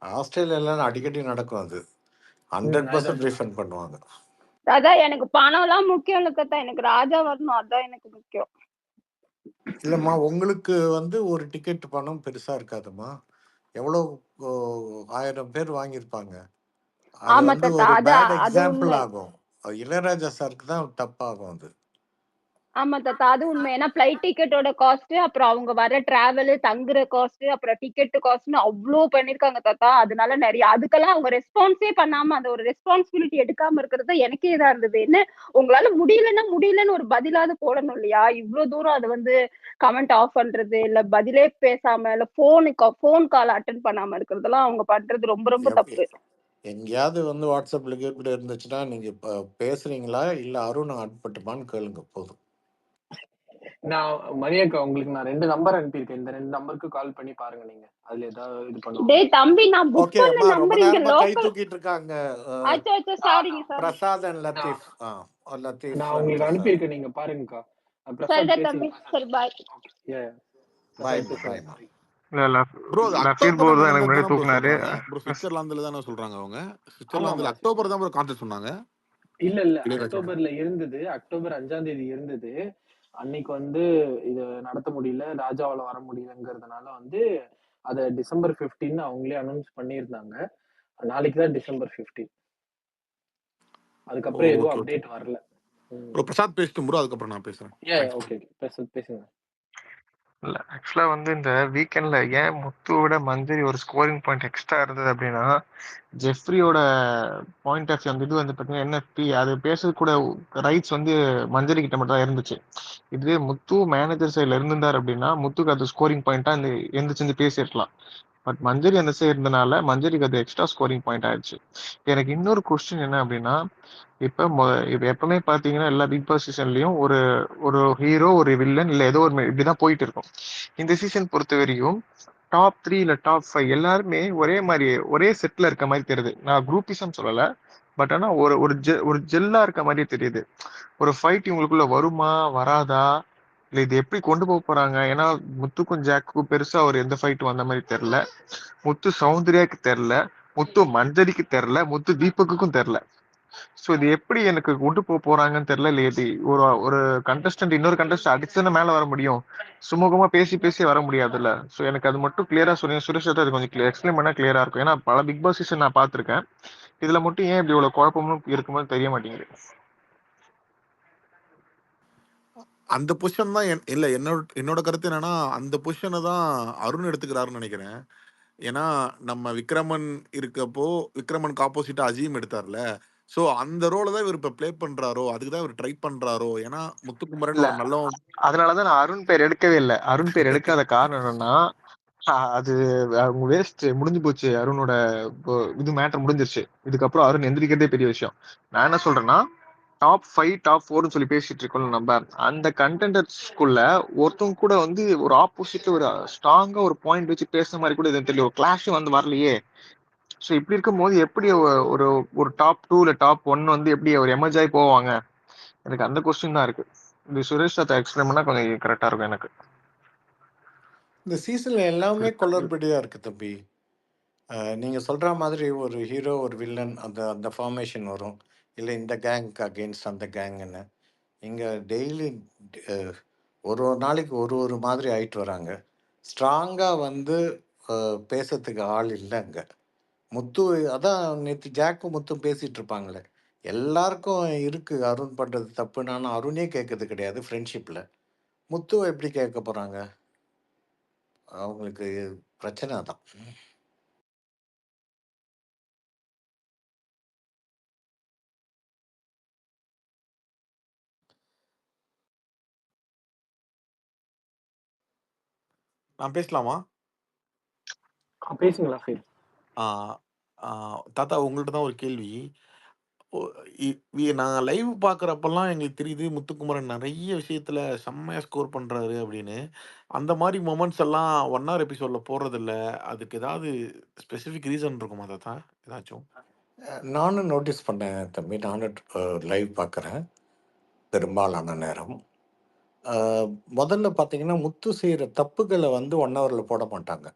B: ஆஸ்திரேலியால அடிக்கடி நடக்கும் அது. 100% ரீஃபண்ட் பண்ணுவாங்க.
I: அதான் எனக்கு பணம் எல்லாம் முக்கியம் இல்ல தாத்தா, எனக்கு ராஜா வரணும், அதான் எனக்கு முக்கியம்.
B: இல்லம்மா, உங்களுக்கு வந்து ஒரு டிக்கெட் பணம் பெருசா இருக்காதுமா. எவ்வளவு 1000 பேர் வாங்கியிருப்பாங்க. அது வந்து ஒரு பேட் எக்ஸாம்பிள் ஆகும். இளையராஜா சாருக்கு தான் டப் ஆகும் அது.
I: ஆமா தாத்தா, அது உண்மை. ஏன்னா பிளைட் டிக்கெட்டோட காஸ்ட், அப்புறம் அவங்க வர டிராவல், தங்குற காஸ்ட், அப்புறம் டிக்கெட் காஸ்ட்னு அவ்வளோ பண்ணிருக்காங்க தாத்தா. அதனால நிறைய அதுக்கெல்லாம் அவங்க ரெஸ்பான்ஸே பண்ணாம அந்த ஒரு ரெஸ்பான்சிபிலிட்டி எடுக்காம இருக்கிறது எனக்கே இதா இருந்தது. என்ன உங்களால முடியலன்னு ஒரு பதிலாவது போடணும் இல்லையா? இவ்வளவு தூரம் அதை வந்து கமெண்ட் ஆஃப் பண்றது, இல்ல பதிலே பேசாம, இல்ல போன் கால் அட்டன் பண்ணாம இருக்கிறதெல்லாம் அவங்க பண்றது ரொம்ப ரொம்ப தப்பு.
B: எங்கேயாவது வந்து வாட்ஸ்அப்ல கேட்பு இருந்துச்சுன்னா நீங்க பேசுறீங்களா இல்ல அருண் அனுப்பட்டுமான்னு கேளுங்க போதும்.
H: நான் மணியக்கா உங்களுக்கு நான் 2 நம்பர் அனுப்பியிருக்கேன். இந்த 2 நம்பருக்கு கால் பண்ணி பாருங்க நீங்க. அதுல ஏதாவது இது பண்ணுங்க.
I: டேய் தம்பி, நான் புக் பண்ண நம்பர் இங்க
B: கை
I: லோக்கல்.
B: தூக்கிட்டு இருக்காங்க.
I: அச்சோ சாரிங்க சார்.
B: பிரசாத் and லத்தீஃப். லத்தீஃப்
H: நான் உங்களுக்கு அனுப்பியிருக்கேன், நீங்க பாருங்கக்கா.
I: சரி தம்பி, சரி பை.
B: பை.
J: இல்ல
A: ப்ரோ அது
J: லஃபீர்
A: அக்டோபர்
J: ப்ரோ
A: அந்த
J: தான் எனக்கு
A: இருந்தது
J: முன்னாடி
A: தானே ப்ரோ
J: தூக்குனாரு.
A: சொல்றாங்க ப்ரோ. சுவிட்சர்லாந்துல தானே சொல்றாங்க அவங்க.
H: ஆமா
A: சுவிட்சர்லாந்துல
H: ஆமா
A: அக்டோபர் தான் ப்ரோ கான்செப்ட் சொன்னாங்க
H: இல்ல
A: இளையராஜா.
H: அக்டோபர்ல இருந்தது. அக்டோபர் 5ஆம் தேதி இருந்தது. அன்னைக்கு வந்து இது நடத்த முடியல, ராஜாவால வர முடியலங்கிறதுனால வந்து அத டிசம்பர் 15 அவங்களே அனௌன்ஸ் பண்ணியிருந்தாங்க. நாளைக்கு தான் டிசம்பர் 15. அதுக்கப்புறம் எதுவும்
A: ஓகே ஓகே
H: அப்டேட் வரல.
A: ப்ரோ. பிரசாத் பேசிட்டு ப்ரோ, அதுக்கப்புறம் நான் பேசுறேன். Thanks bro.
H: ஓகே பேசுங்க.
J: இல்ல ஆக்சுவலா வந்து இந்த வீக்கெண்ட்ல ஏன் முத்துவோட மஞ்சரி ஒரு ஸ்கோரிங் பாயிண்ட் எக்ஸ்ட்ரா இருந்தது அப்படின்னா, ஜெஃப்ரியோட பாயிண்ட் ஆஃப் அந்த இது வந்து பார்த்தீங்கன்னா என்எஃப்பி அது பேசுறது கூட ரைட்ஸ் வந்து மஞ்சரி கிட்ட மட்டும் தான் இருந்துச்சு. இதுவே முத்து மேனேஜர் சைடில் இருந்திருந்தார் அப்படின்னா முத்துக்கு அது ஸ்கோரிங் பாயிண்டா இந்த எந்திரிச்சு பேசியிருக்கலாம். பட் மஞ்சரி அந்த சைடு இருந்தனால மஞ்சரிக்கு அது எக்ஸ்ட்ரா ஸ்கோரிங் பாயிண்ட் ஆயிடுச்சு. எனக்கு இன்னொரு கொஸ்டின் என்ன அப்படின்னா, இப்ப எப்பவுமே பாத்தீங்கன்னா எல்லா பிக் பாஸ் சீசன்லயும் ஒரு ஒரு ஹீரோ ஒரு வில்லன் இல்ல ஏதோ ஒரு இப்படிதான் போயிட்டு இருக்கும். இந்த சீசன் பொறுத்த வரையும் டாப் 3 இல்ல டாப் 5 எல்லாருமே ஒரே மாதிரி ஒரே செட்ல இருக்க மாதிரி தெரியுது. நான் குரூப்பிசம் சொல்லல, பட் ஆனா ஒரு ஜெல்லா இருக்க மாதிரி தெரியுது. ஒரு ஃபைட் இவங்களுக்குள்ள வருமா வராதா, இல்ல இது எப்படி கொண்டு போக போறாங்க? ஏன்னா முத்துக்கும் ஜாக்குக்கும் பெருசா ஒரு எந்த ஃபைட்டும் வந்த மாதிரி தெரியல. முத்து சௌந்தர்யாக்கு தெரியல, முத்து மஞ்சரிக்கு தெரியல, முத்து தீபக்குக்கும் தெரியல. ஸோ இது எப்படி எனக்கு கொண்டு போக போறாங்கன்னு தெரியல. இல்லை இது ஒரு ஒரு கண்டஸ்டன்ட் இன்னொரு கண்டஸ்டன்ட் அடிச்சுதானே மேல வர முடியும், சுமூகமா பேசி பேசி வர முடியாதுல்ல. ஸோ எனக்கு அது மட்டும் கிளியரா சொன்னீங்க சுரேஷ் சார், அது கொஞ்சம் எக்ஸ்பிளைன் பண்ணா கிளியரா இருக்கும். ஏன்னா பல பிக் பாஸ் சீசன் நான் பார்த்திருக்கேன், இதுல மட்டும் ஏன் இப்படி இவ்வளவு குழப்பமும் இருக்கும்போது தெரிய மாட்டேங்குது.
A: அந்த பொசிஷன் தான் இல்ல என்னோட கருத்து என்னன்னா, அந்த பொசிஷனை தான் அருண் எடுத்துக்கிறாருன்னு நினைக்கிறேன். ஏன்னா நம்ம விக்ரமன் இருக்கப்போ விக்ரமனுக்கு ஆப்போசிட்டா அஜீம் எடுத்தார்ல. ஸோ அந்த ரோலை தான் இவர் இப்ப ப்ளே பண்றாரோ, அதுக்கு தான் இவர் ட்ரை பண்றாரோ. ஏன்னா முத்துக்குமரன்
J: இல்ல
A: ஒரு நல்லவன்.
J: அதனாலதான் நான் அருண் பேர் எடுக்கவே இல்லை. அருண் பேர் எடுக்காத காரணம் என்னன்னா, அது அவங்க வேஸ்ட் முடிஞ்சு போச்சு. அருணோட இது மேட்டர் முடிஞ்சிருச்சு. இதுக்கப்புறம் அருண் எந்திரிக்கிறதே பெரிய விஷயம். நான் என்ன சொல்றேன்னா, டாப் 5 டாப் 4 சொல்லி பேசிட்டு இருக்கோம் நம்ம, அந்த கண்டெண்டர்ஸ்குள்ள ஒருத்தவங்க கூட வந்து ஒரு ஆப்போசிட்ல ஒரு ஸ்ட்ராங்கா ஒரு பாயிண்ட் வச்சு பேசுற மாதிரி கூட இது தெரியல. ஒரு கிளாஷ் வந்து வரலையே. ஸோ இப்படி இருக்கும்போது எப்படி ஒரு ஒரு டாப் 2 இல்ல டாப் 1 வந்து எப்படி ஒரு எமர்ஜ் ஆகி போவாங்க? எனக்கு அந்த கொஸ்டின் தான் இருக்கு. இது சுரேஷ் சார் எக்ஸ்பிளைன் பண்ணா கொஞ்சம் கரெக்டா இருக்கும் எனக்கு.
B: இந்த சீசன்ல எல்லாமே குளறுபடியா இருக்கு தம்பி. நீங்க சொல்ற மாதிரி ஒரு ஹீரோ ஒரு வில்லன் அந்த அந்த ஃபார்மேஷன் வரும், இல்லை இந்த கேங்க்கு அகெயின்ஸ்ட் அந்த கேங்குன்னு. இங்கே டெய்லி ஒரு ஒரு நாளைக்கு ஒரு ஒரு மாதிரி ஆயிட்டு வராங்க. ஸ்ட்ராங்காக வந்து பேசுறதுக்கு ஆள் இல்லை அங்கே. முத்து அதான் நேற்று ஜாக்கும் முத்தும் பேசிகிட்டு இருப்பாங்களே, எல்லாருக்கும் இருக்குது அருண் பண்ணுறது தப்புன்னு. ஆனால் அருணே கேட்கறது கிடையாது ஃப்ரெண்ட்ஷிப்பில். முத்துவை எப்படி கேட்க போகிறாங்க? அவங்களுக்கு பிரச்சனை தான்.
A: நான் பேசலாமா?
H: பேசுங்களா ஃபீல்.
A: ஆ, ஆ, தாத்தா உங்கள்ட்ட தான் ஒரு கேள்வி. ஓ, நான் லைவ் பார்க்குறப்பெல்லாம் எங்களுக்கு தெரியுது முத்துக்குமரன் நிறைய விஷயத்துல செம்மையா ஸ்கோர் பண்றாரு அப்படின்னு. அந்த மாதிரி மொமெண்ட்ஸ் எல்லாம் 1 ஹவர் எபிசோட்ல போடுறதில்ல. அதுக்கு ஏதாவது ஸ்பெசிஃபிக் ரீசன் இருக்குமா தாத்தா ஏதாச்சும்?
B: நானும் நோட்டீஸ் பண்ணேன் தம்பி. நானும் லைவ் பார்க்குறேன் பெரும்பாலான நேரம். முதல்ல பார்த்தீங்கன்னா முத்து செய்கிற தப்புகளை வந்து 1 ஹவரில் போட மாட்டாங்க.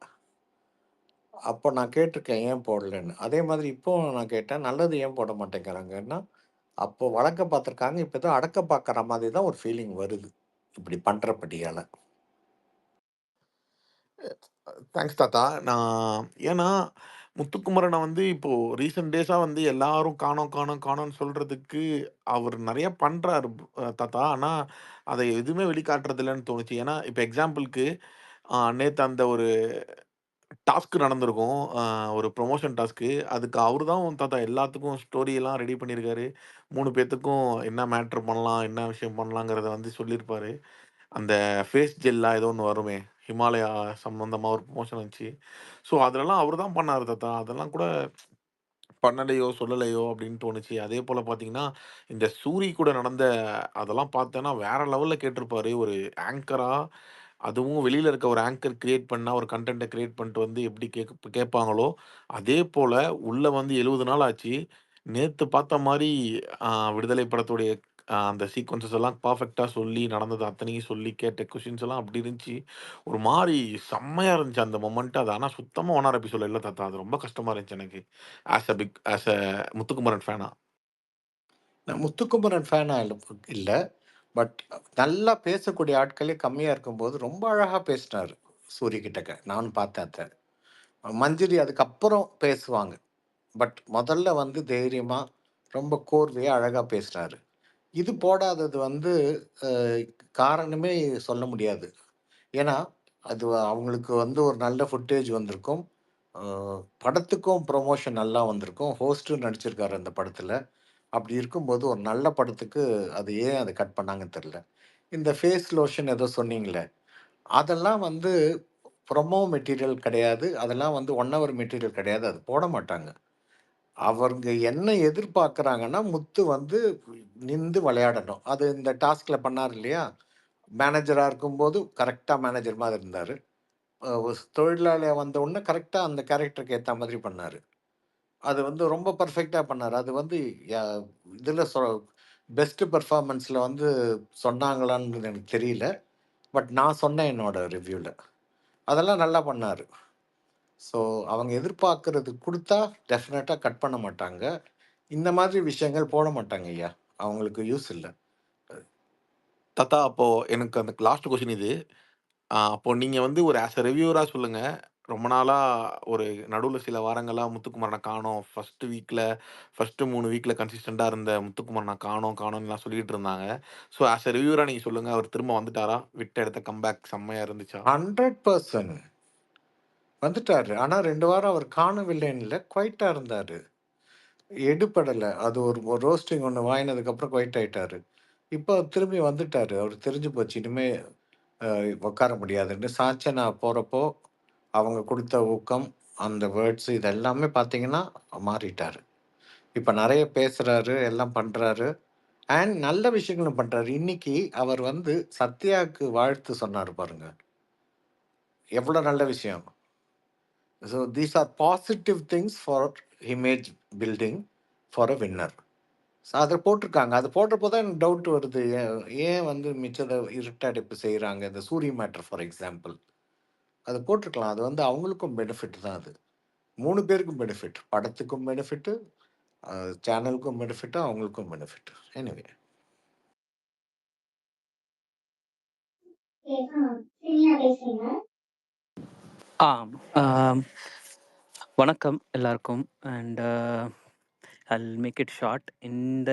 B: அப்போ நான் கேட்டிருக்கேன் ஏன் போடலன்னு. அதே மாதிரி இப்போ நான் கேட்டேன் நல்லது ஏன் போட மாட்டேங்கிறாங்கன்னா, அப்போ வழக்க பார்த்துருக்காங்க. இப்போ ஏதோ அடக்க பார்க்குற மாதிரி தான் ஒரு ஃபீலிங் வருது இப்படி பண்ணுறபடியால்.
A: தேங்க்ஸ் தாத்தா. நான் ஏன்னா முத்துக்குமரனை வந்து இப்போ ரீசெண்ட் டேஸா வந்து எல்லாரும் காணோம் காணோம் காணோம்னு சொல்றதுக்கு அவர் நிறைய பண்றாரு தாத்தா. ஆனா அதை எதுவுமே வெளிக்காட்டுறது இல்லைன்னு தோணுச்சு. ஏன்னா இப்போ எக்ஸாம்பிளுக்கு நேத்து அந்த ஒரு டாஸ்க் நடந்திருக்கும். ஒரு ப்ரொமோஷன் டாஸ்க்கு. அதுக்கு அவரு தான் தாத்தா எல்லாத்துக்கும் ஸ்டோரி எல்லாம் ரெடி பண்ணியிருக்காரு. 3 பேத்துக்கும் என்ன மேட்டர் பண்ணலாம், என்ன விஷயம் பண்ணலாங்கிறத வந்து சொல்லியிருப்பாரு. அந்த ஃபேஸ் ஜெல்லா ஏதோ ஒண்ணு வருமே, ஹிமாலயா சம்மந்தமா ஒரு ப்ரமோஷன் வந்துச்சு. ஸோ அதுலலாம் அவரு தான் பண்ணாரு தாத்தா. அதெல்லாம் கூட பண்ணலையோ, சொல்லலையோ அப்படின்னு தோணுச்சு. அதேபோல பார்த்தீங்கன்னா, இந்த சூரி கூட நடந்த அதெல்லாம் பார்த்தேன்னா, வேற லெவல்ல கேட்டிருப்பாரு. ஒரு ஆங்கரா, அதுவும் வெளியில இருக்க ஒரு ஆங்கர் கிரியேட் பண்ணா, ஒரு கன்டென்ட்ட கிரியேட் பண்ணிட்டு வந்து எப்படி கேட்பாங்களோ, அதேபோல உள்ள வந்து 70 நாள் ஆச்சு. நேத்து பார்த்த மாரி விடுதலை படத்துடைய அந்த சீக்வென்ஸஸ் எல்லாம் பெர்ஃபெக்ட்டா சொல்லி, நடந்தது அத்தனையும் சொல்லி, கேட்ட கொஸ்டின்ஸ் எல்லாம் அப்படி இருந்துச்சு. ஒரு மாரி செம்மையா இருந்துச்சு அந்த மொமெண்ட். அது ஆனா சுத்தமா 1 ஹவர் எபிசோட் இல்ல தாத்தா. அது ரொம்ப கஷ்டமா இருந்துச்சு எனக்கு. ஆஸ் அ முத்துக்குமரன் ஃபேனா.
B: நான் முத்துக்குமரன் ஃபேனா இல்ல. பட் நல்லா பேசக்கூடிய ஆட்களே கம்மியா இருக்கும்போது, ரொம்ப அழகா பேசினாரு சூரி கிட்டக்க. நானும் பார்த்தேன் அத. மஞ்சரி அதுக்கப்புறம் பேசுவாங்க. பட் முதல்ல வந்து தைரியமா, ரொம்ப கோர்வையா, அழகா பேசினாரு. இது போடாதது வந்து அ காரணமே சொல்ல முடியாது. ஏன்னா, அது அவங்களுக்கு வந்து ஒரு நல்ல ஃபுட்டேஜ் வந்திருக்கும். அ படத்துக்கும் ப்ரமோஷன் நல்லா வந்திருக்கும். ஹோஸ்ட்டும் நடிச்சிருக்காரு அந்த படத்துல. அப்படி இருக்கும்போது ஒரு நல்ல படத்துக்கு அது ஏன் அத கட் பண்ணாங்கன்னு தெரியல. இந்த ஃபேஸ் லோஷன் ஏதோ சொன்னீங்களே, அதெல்லாம் வந்து ப்ரொமோ மெட்டீரியல் கிடையாது. அதெல்லாம் வந்து 1 ஹவர் மெட்டீரியல் கிடையாது. அது போட மாட்டாங்க. அவங்க என்ன எதிர்பார்க்குறாங்கன்னா, முத்து வந்து நின்னு விளையாடணும். அது இந்த டாஸ்க்ல பண்ணாரு இல்லையா? மேனேஜரா இருக்கும்போது கரெக்ட்டா மேனேஜர் மாரி இருந்தாரு. ஒரு தொழிலாளியா வந்த உடனே கரெக்ட்டா அந்த கேரக்டருக்கு ஏத்த மாதிரி பண்ணாரு. அது வந்து ரொம்ப பெர்ஃபெக்ட்டா பண்ணாரு. அது வந்து ய இதுல பெஸ்ட் பெர்ஃபார்மன்ஸ்ல வந்து சொன்னாங்களான்னு எனக்கு தெரியல. பட் நான் சொன்னேன் என்னோட ரிவ்யூல. அதெல்லாம் நல்லா பண்ணாரு. ஸோ அவங்க எதிர்பார்க்கறது குடுத்தா டெஃபினட்டா கட் பண்ண மாட்டாங்க. இந்த மாதிரி விஷயங்கள் போட மாட்டாங்க ஐயா. அவங்களுக்கு யூஸ் இல்ல.
A: தாத்தா அப்போ எனக்கு அந்த லாஸ்ட் கொஸ்டின் இது. அப்போ நீங்க வந்து ஒரு ஆஸ் அ ரிவ்யூவரா சொல்லுங்க. ரொம்ப நாளா ஒரு நடுவுல சில வாரங்களா முத்துக்குமரன காணோம். ஃபர்ஸ்ட் 3 வீக்ல கன்சிஸ்டன்ட்டா இருந்த முத்துக்குமரன காணோம்ன்னுலாம் சொல்லிட்டு இருந்தாங்க. ஸோ ஆஸ் அ ரிவ்யூவரா நீங்க சொல்லுங்க. அவர் திரும்ப வந்துட்டாரா? விட்ட இடத்த கம்பேக் செம்மையா இருந்துச்சா?
B: 100% வந்துட்டாரு. ஆனா 2 வாரம் அவர் காணவில்லைன்னு இல்ல. குவைட்டா இருந்தாரு. எடுபடல. அது ஒரு ஒரு ரோஸ்டிங் ஒண்ணு வாங்கினதுக்கப்புறம் குவைட் ஆயிட்டாரு. இப்போ திரும்பி வந்துட்டாரு. அவருக்கு தெரிஞ்சு போச்சு. இனிமே உட்கார முடியாதுன்னு. சாச்சனா போறப்போ, அவங்க குடுத்த ஊக்கம், அந்த வேர்ட்ஸ் இது எல்லாமே பார்த்தீங்கன்னா, மாறிட்டாரு. இப்ப நெறைய பேசுறாரு, எல்லாம் பண்றாரு. அண்ட் நல்ல விஷயங்களும் பண்றாரு. இன்னைக்கு அவர் வந்து சத்யாக்கு வாழ்த்து சொன்னாரு பாருங்க. எவ்வளோ நல்ல விஷயம். So these are positive things for image building for a winner. So அத போட்டிருக்காங்க. அது போடுறப்போ தான் எனக்கு டவுட் வருது. ஏன் வந்து மிச்சத இருட்டடிப்பு செய்றாங்க? இந்த சூரி மேட்டர் ஃபார் எக்ஸாம்பிள். அது போட்டிருக்கலாம். அது வந்து அவங்களுக்கும் பெனிஃபிட் தான் அது. 3 பேருக்கும் பெனிஃபிட். படத்துக்கும் பெனிஃபிட்டு, சேனலுக்கும் பெனிஃபிட்டு, அவங்களுக்கும் பெனிஃபிட். எனிவே.
F: சரியா பேசுறீங்க.
K: ஆம். வணக்கம் எல்லாருக்கும். And I'll make it short. இந்த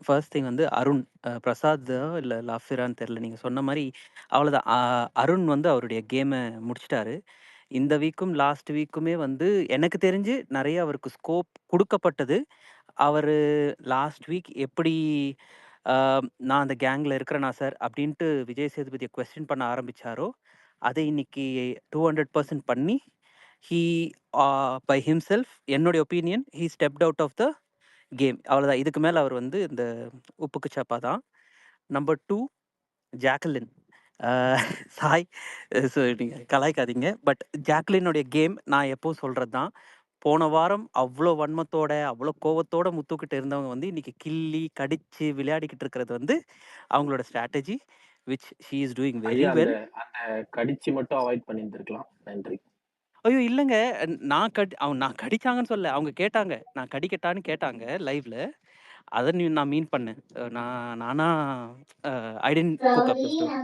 K: ஃபர்ஸ்ட் திங் வந்து அருண் பிரசாத்தோ இல்லை லாஃபிரான்னு தெரில. நீங்கள் சொன்ன மாதிரி அவ்வளோதான். அருண் வந்து அவருடைய கேமை முடிச்சிட்டாரு. இந்த வீக்கும் லாஸ்ட் வீக்குமே வந்து எனக்கு தெரிஞ்சு நிறைய அவருக்கு ஸ்கோப் கொடுக்கப்பட்டது. அவர் லாஸ்ட் வீக் எப்படி நான் அந்த கேங்கில் இருக்கிறேனா சார் அப்படின்ட்டு விஜய் சேதுபதியை கொஸ்டின் பண்ண ஆரம்பிச்சாரோ, அதை இன்னைக்கு 200% பண்ணி ஹீ பை ஹிம்செல்ஃப், என்னுடைய opinion, he stepped out of the game. அவ்வளோதான். இதுக்கு மேலே அவர் வந்து இந்த உப்புக்கு சப்பா தான். Number 2 Jacqueline. சாய், ஸோ நீங்கள் கலாய்க்காதீங்க. பட் ஜாக்லினுடைய கேம் நான் எப்பவும் சொல்கிறது தான். போன வாரம் அவ்வளோ வன்மத்தோட, அவ்வளோ கோவத்தோட முத்துக்கிட்ட இருந்தவங்க வந்து இன்னைக்கு கிள்ளி, கடிச்சு விளையாடிக்கிட்டு இருக்கிறது வந்து அவங்களோட strategy, which she is doing very
H: ஐயா அந்த
K: வெல்.
H: அந்த கடிச்சு மட்டும் அவாய்ட் பண்ணியிருந்திருக்கலாம். நன்றி.
K: ஐயோ! இல்லங்க. நான் கடிச்சாங்கன்னு சொல்லல. அவங்க கேட்டாங்க. நான் கடிக்கட்டான்னு கேட்டாங்க லைவ்ல. அத நான் மீன் பண்ணேன். நானா I didn't cook up the
F: probably
K: story.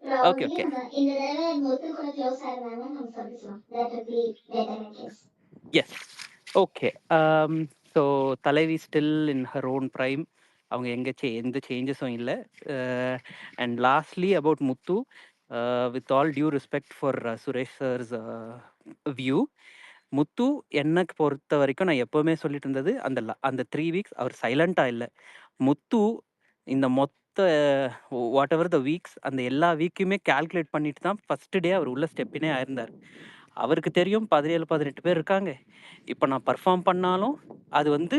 F: நம்ம
K: ஓகே, ஓகே.
F: இந்த தடவை முத்து கூட க்ளோஸா இருந்தாங்கன்னா நம்ம சொல்லிக்கலாம். That will be better in case.
K: Yes. Okay. So தலைவி still in her own prime. அவங்க எந்த சேஞ்சஸும் இல்ல. And lastly about Muthu, with all due respect for Suresh sir's view, Muthu எனக்கு பொறுத்த வரைக்கும் நான் எப்பவுமே சொல்லிட்டு இருந்தது, அந்த 3 வீக்ஸ் அவர் சைலண்டா இல்ல. முத்து இந்த மொத்த வாட் எவர் த வீக்ஸ், அந்த எல்லா வீக்குமே கால்குலேட் பண்ணிட்டு தான் ஃபர்ஸ்ட் டே அவர் உள்ள ஸ்டெப்பினே ஆயிருந்தார். அவருக்கு தெரியும் 17, 18 பேர் இருக்காங்க. இப்போ நான் பெர்ஃபார்ம் பண்ணாலும் அது வந்து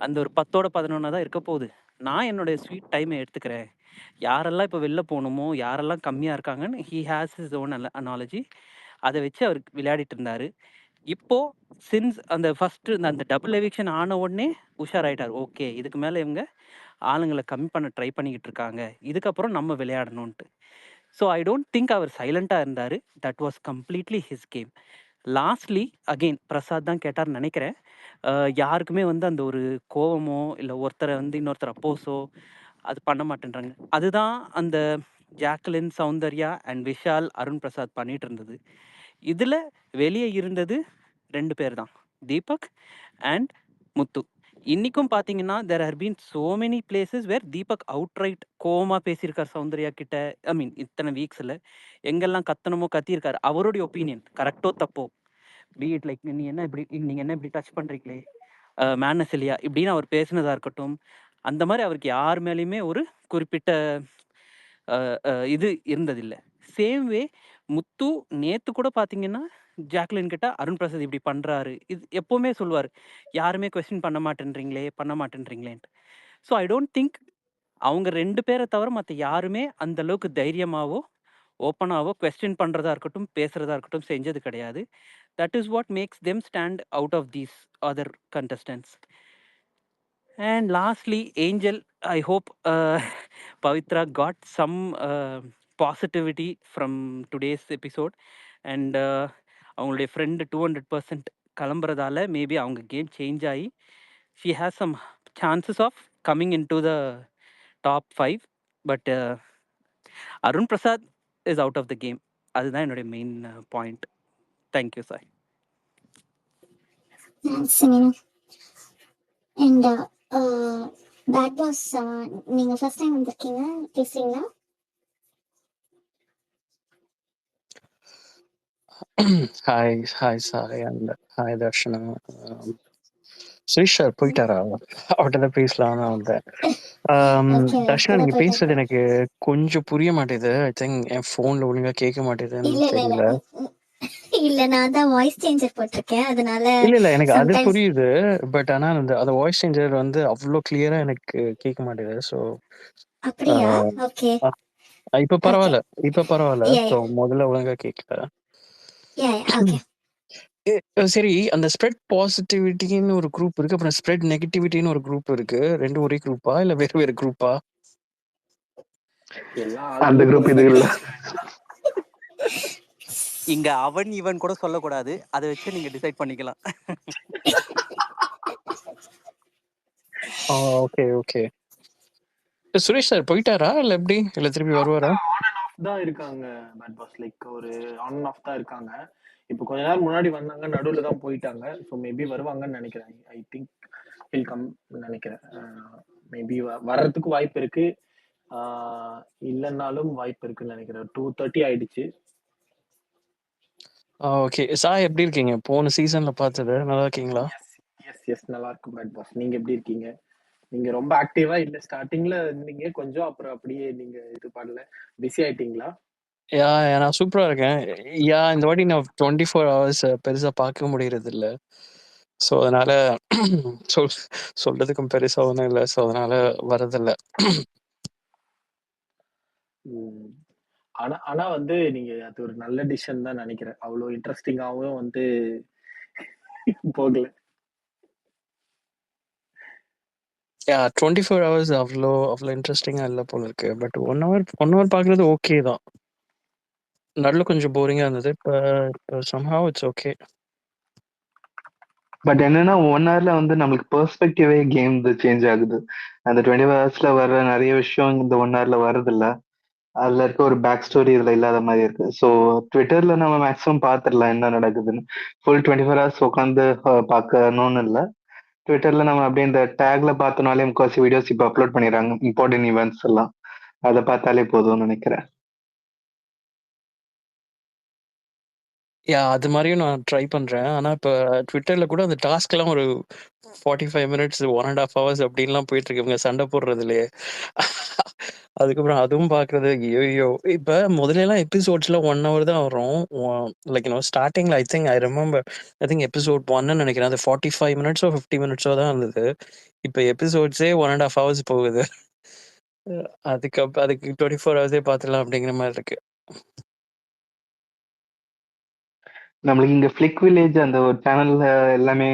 K: அந்த ஒரு 10ஓட 11 தான் இருக்க போகுது. நான் என்னுடைய ஸ்வீட் டைமை எடுத்துக்கிறேன். யாரெல்லாம் இப்போ வெளில போகணுமோ, யாரெல்லாம் கம்மியா இருக்காங்கன்னு he has his own analogy. அதை வச்சு அவர் விளையாடிட்டு இருந்தாரு. இப்போ சின்ஸ் அந்த ஃபர்ஸ்ட் அந்த டபுள் எவிக்ஷன் ஆன உடனே உஷாராயிட்டார். ஓகே, இதுக்கு மேல இவங்க ஆளுங்கள கம்மி பண்ண ட்ரை பண்ணிக்கிட்டு இருக்காங்க. இதுக்கப்புறம் நம்ம விளையாடணுன்ட்டு. ஸோ ஐ டோன்ட் திங்க் அவர் சைலண்ட்டா இருந்தாரு. That was completely his game. Lastly again Prasad தான் கேட்டார்ன்னு நெனைக்கிறேன். யாருக்குமே வந்து அந்த ஒரு கோவமோ, இல்ல ஒருத்தர வந்து இன்னொருத்தர் அப்போஸோ அது பண்ண மாட்டேன்றாங்க. அதுதான் அந்த ஜாக்லின், சௌந்தர்யா அண்ட் விஷால், அருண் பிரசாத் பண்ணிட்டு இருந்தது. இதுல வெளிய இருந்தது 2 பேர் தான். தீபக் அண்ட் முத்து. இன்னிக்கும் பார்த்தீங்கன்னா, there have been so many places where Deepak outright கோவமா பேசியிருக்கார் சௌந்தர்யா கிட்ட. ஐ மீன் இத்தன வீக்ஸ்ல. எங்கெல்லாம் கத்தணுமோ கத்தியிருக்காரு. அவருடைய ஒப்பீனியன் கரெக்ட்டோ தப்போ, பி இட் லைக் நீங்க என்ன இப்படி டச் பண்றீங்களே, மேனர்ஸ் இல்லையா? இப்படின்னு அவர் பேசினதா இருக்கட்டும். அந்த மாரி அவருக்கு யார் மேலயுமே ஒரு குறிப்பிட்ட இது இருந்ததில்ல. சேம் வே முத்து நேத்து கூட பார்த்தீங்கன்னா, ஜாக்லின் கிட்ட அருண் பிரசாத் இப்படி பண்றாரு. இது எப்பவுமே சொல்லுவாரு. யாருமே கொஸ்டின் பண்ண மாட்டேன்றீங்களேன்ட்டு. ஸோ ஐ டோன்ட் திங்க் அவங்க 2 பேர தவிர மத்த யாருமே அந்த அளவுக்கு தைரியமாவோ, ஓப்பனாவோ கொஸ்டின் பண்றதா இருக்கட்டும், பேசுறதா இருக்கட்டும் செஞ்சது கிடையாது. That is what makes them stand out of these other contestants. And lastly, Angel, I hope Pavitra got some positivity from today's episode. And அவங்களுடைய ஃப்ரெண்டு 200% கிளம்புறதால மேபி அவங்க கேம் சேஞ்ச் ஆகி she has some chances of coming in to the top 5. But Arun Prasad is out of the game. அதுதான் என்னுடைய main point. Thank you sir.
F: And பேட் பாஸ் நீங்க first time வந்திருக்கீங்க, பேசுறீங்களா?
L: Hi Sai and hi Darshana. Suresh sir போயிட்டாரா? அவர்கிட்ட தான் பேசலாம்னு வந்தேன்.
F: ஓகே,
L: தர்ஷனா
F: கூட
L: நீங்க
F: போயிட்டாரு.
L: பேசுறது எனக்கு கொஞ்சம் புரிய மாட்டேது. ஐ திங்க் என் ஃபோன்ல ஒழுங்கா கேட்க மாட்டேதுன்னு
F: இல்ல இல்ல இல்ல
L: தெரியல.
F: இல்ல, நான் தான் வாய்ஸ் சேஞ்சர் போட்டிருக்கேன், அதனால
L: இல்ல எனக்கு அது
F: சம்டைம்ஸ்
L: புரியுது. பட் ஆனா அந்த வாய்ஸ் சேஞ்சர் வந்து அவ்வளோ கிளியரா எனக்கு கேட்க மாட்டேது. ஸோ
F: அப்படியா? ஓகே
L: இப்ப
F: ஓகே
L: பரவாயில்ல.
F: யா
L: ஸோ முதல்ல ஒழுங்கா கேட்கல.
F: Yeah okay.
L: சரி, அந்த ஸ்ப்ரெட் பாசிட்டிவிட்டின்னு ஒரு குரூப் இருக்கு, அப்புறம் ஸ்ப்ரெட் நெகட்டிவிட்டின்னு ஒரு குரூப் இருக்கு. ரெண்டும் ஒரே குரூப்பா இல்ல வேறு வேறு குரூப்பா?
H: எல்லாம்
C: அந்த குரூப் இது இல்ல.
K: இங்க அவன் இவன் கூட சொல்லக்கூடாது. அதை வச்சு நீங்க டிசைட் பண்ணிக்கலாம்.
L: ஓகே. சுரேஷ் சார் போயிட்டாரா இல்ல எப்படி? இல்ல திருப்பி வருவாரா?
H: ஆன் அண்ட் ஆஃப் தான் இருக்காங்க பேட் பாஸ். லைக் ஒரு ஆன் அண்ட் ஆஃப் தான் இருக்காங்க. இப்போ கொஞ்ச நேரம் முன்னாடி வந்தாங்க, நடுவுல தான் போயிட்டாங்க. ஸோ மேபி வருவாங்கன்னு நினைக்கிறேன். ஐ திங்க் வில் கம் நினைக்கிறேன். மேபி வர்றதுக்கு வாய்ப்பு இருக்கு, இல்லைன்னாலும் வாய்ப்பு இருக்குன்னு நினைக்கிறேன். 2:30 ஆயிடுச்சு.
L: ஓகே. சாய் எப்படி இருக்கீங்க? போன சீசன்ல பார்த்தது நல்லா இருக்கீங்களா?
H: எஸ் நல்லா இருக்கும் பேட் பாஸ். நீங்க எப்படி இருக்கீங்க? நீங்க ரொம்ப ஆக்டிவா இல்ல, ஸ்டார்டிங்ல இருந்தீங்க கொஞ்சம், அப்புறம் அப்படியே நீங்க இது பண்ணல, பிஸி ஆயிட்டீங்களா?
L: நான் சூப்பரா இருக்கேன். இந்த வாட்டி நான் 24 ஹவர்ஸ் பெருசா பார்க்க முடியறது இல்ல. ஸோ அதனால சொல்றதுக்கும் பெருசா ஒன்றும் இல்லை. ஸோ அதனால வரதில்ல.
H: ஆனா வந்து நீங்க அது ஒரு நல்ல டிசிஷன் தான் நினைக்கிறேன். அவ்வளவு இன்ட்ரெஸ்டிங்காவும் வந்து போகல.
L: 24 ஹவர்ஸ் அவ்வளோ இன்ட்ரெஸ்டிங்கா இல்லை போல இருக்கு. பட் 1 ஹவர் பார்க்கறது ஓகே தான். நடுவில் கொஞ்சம் போரிங்கா இருந்தது. இப்போ சம்ஹவ் இட்ஸ் ஓகே.
C: பட் என்னன்னா 1 ஹவர்ல வந்து நம்மளுக்கு பெர்ஸ்பெக்டிவே கேம் சேஞ்ச் ஆகுது. அந்த 24 ஹவர்ஸ்ல வர்ற நிறைய விஷயம் இந்த 1 ஹவர்ல வர்றதில்ல. அதுல இருக்க ஒரு பேக் ஸ்டோரி இதுல இல்லாத மாதிரி இருக்கு. ஸோ ட்விட்டர்ல நம்ம மேக்ஸிமம் பார்த்துடலாம் என்ன நடக்குதுன்னு. ஃபுல் 24 ஹவர்ஸ் உட்காந்து பார்க்கணும்னு இல்லை. ட்விட்டர்ல நம்ம அப்படியே இந்த டேக்ல பார்த்தோம்னாலே முக்கால்வாசி வீடியோஸ் இப்போ அப்லோட் பண்ணிடுறாங்க, இம்பார்ட்டன்ட் ஈவெண்ட்ஸ் எல்லாம். அதை பார்த்தாலே போதும்னு நினைக்கிறேன்.
L: அது மாதிரியும் நான் ட்ரை பண்றேன். ஆனா இப்போ ட்விட்டர்ல கூட அந்த டாஸ்க்லாம் ஒரு 45 மினிட்ஸ் 1.5 ஹவர்ஸ் அப்படின்லாம் போயிட்டு இருக்கு, இவங்க சண்டை போடுறதுலயே. அதுக்கப்புறம் அதுவும் பார்க்கறது ஐயோ. இப்போ முதல்லாம் எபிசோட்ஸ்ல 1 ஹவர் தான் வரும். லைக் ஸ்டார்டிங்ல ஐ திங்க் எபிசோட் 1 நினைக்கிறேன், அது 45 மினிட்ஸோ 50 மினிட்ஸோ தான் இருந்தது. இப்போ எபிசோட்ஸே 1.5 ஹவர்ஸ் போகுது. அதுக்கு 24 ஹவர்ஸே பார்த்துடலாம் அப்படிங்கிற மாதிரி இருக்கு.
C: நம்மளுக்கு இங்க ஃபிளிக் வில்லேஜ் அந்த ஒரு சேனல்ல எல்லாமே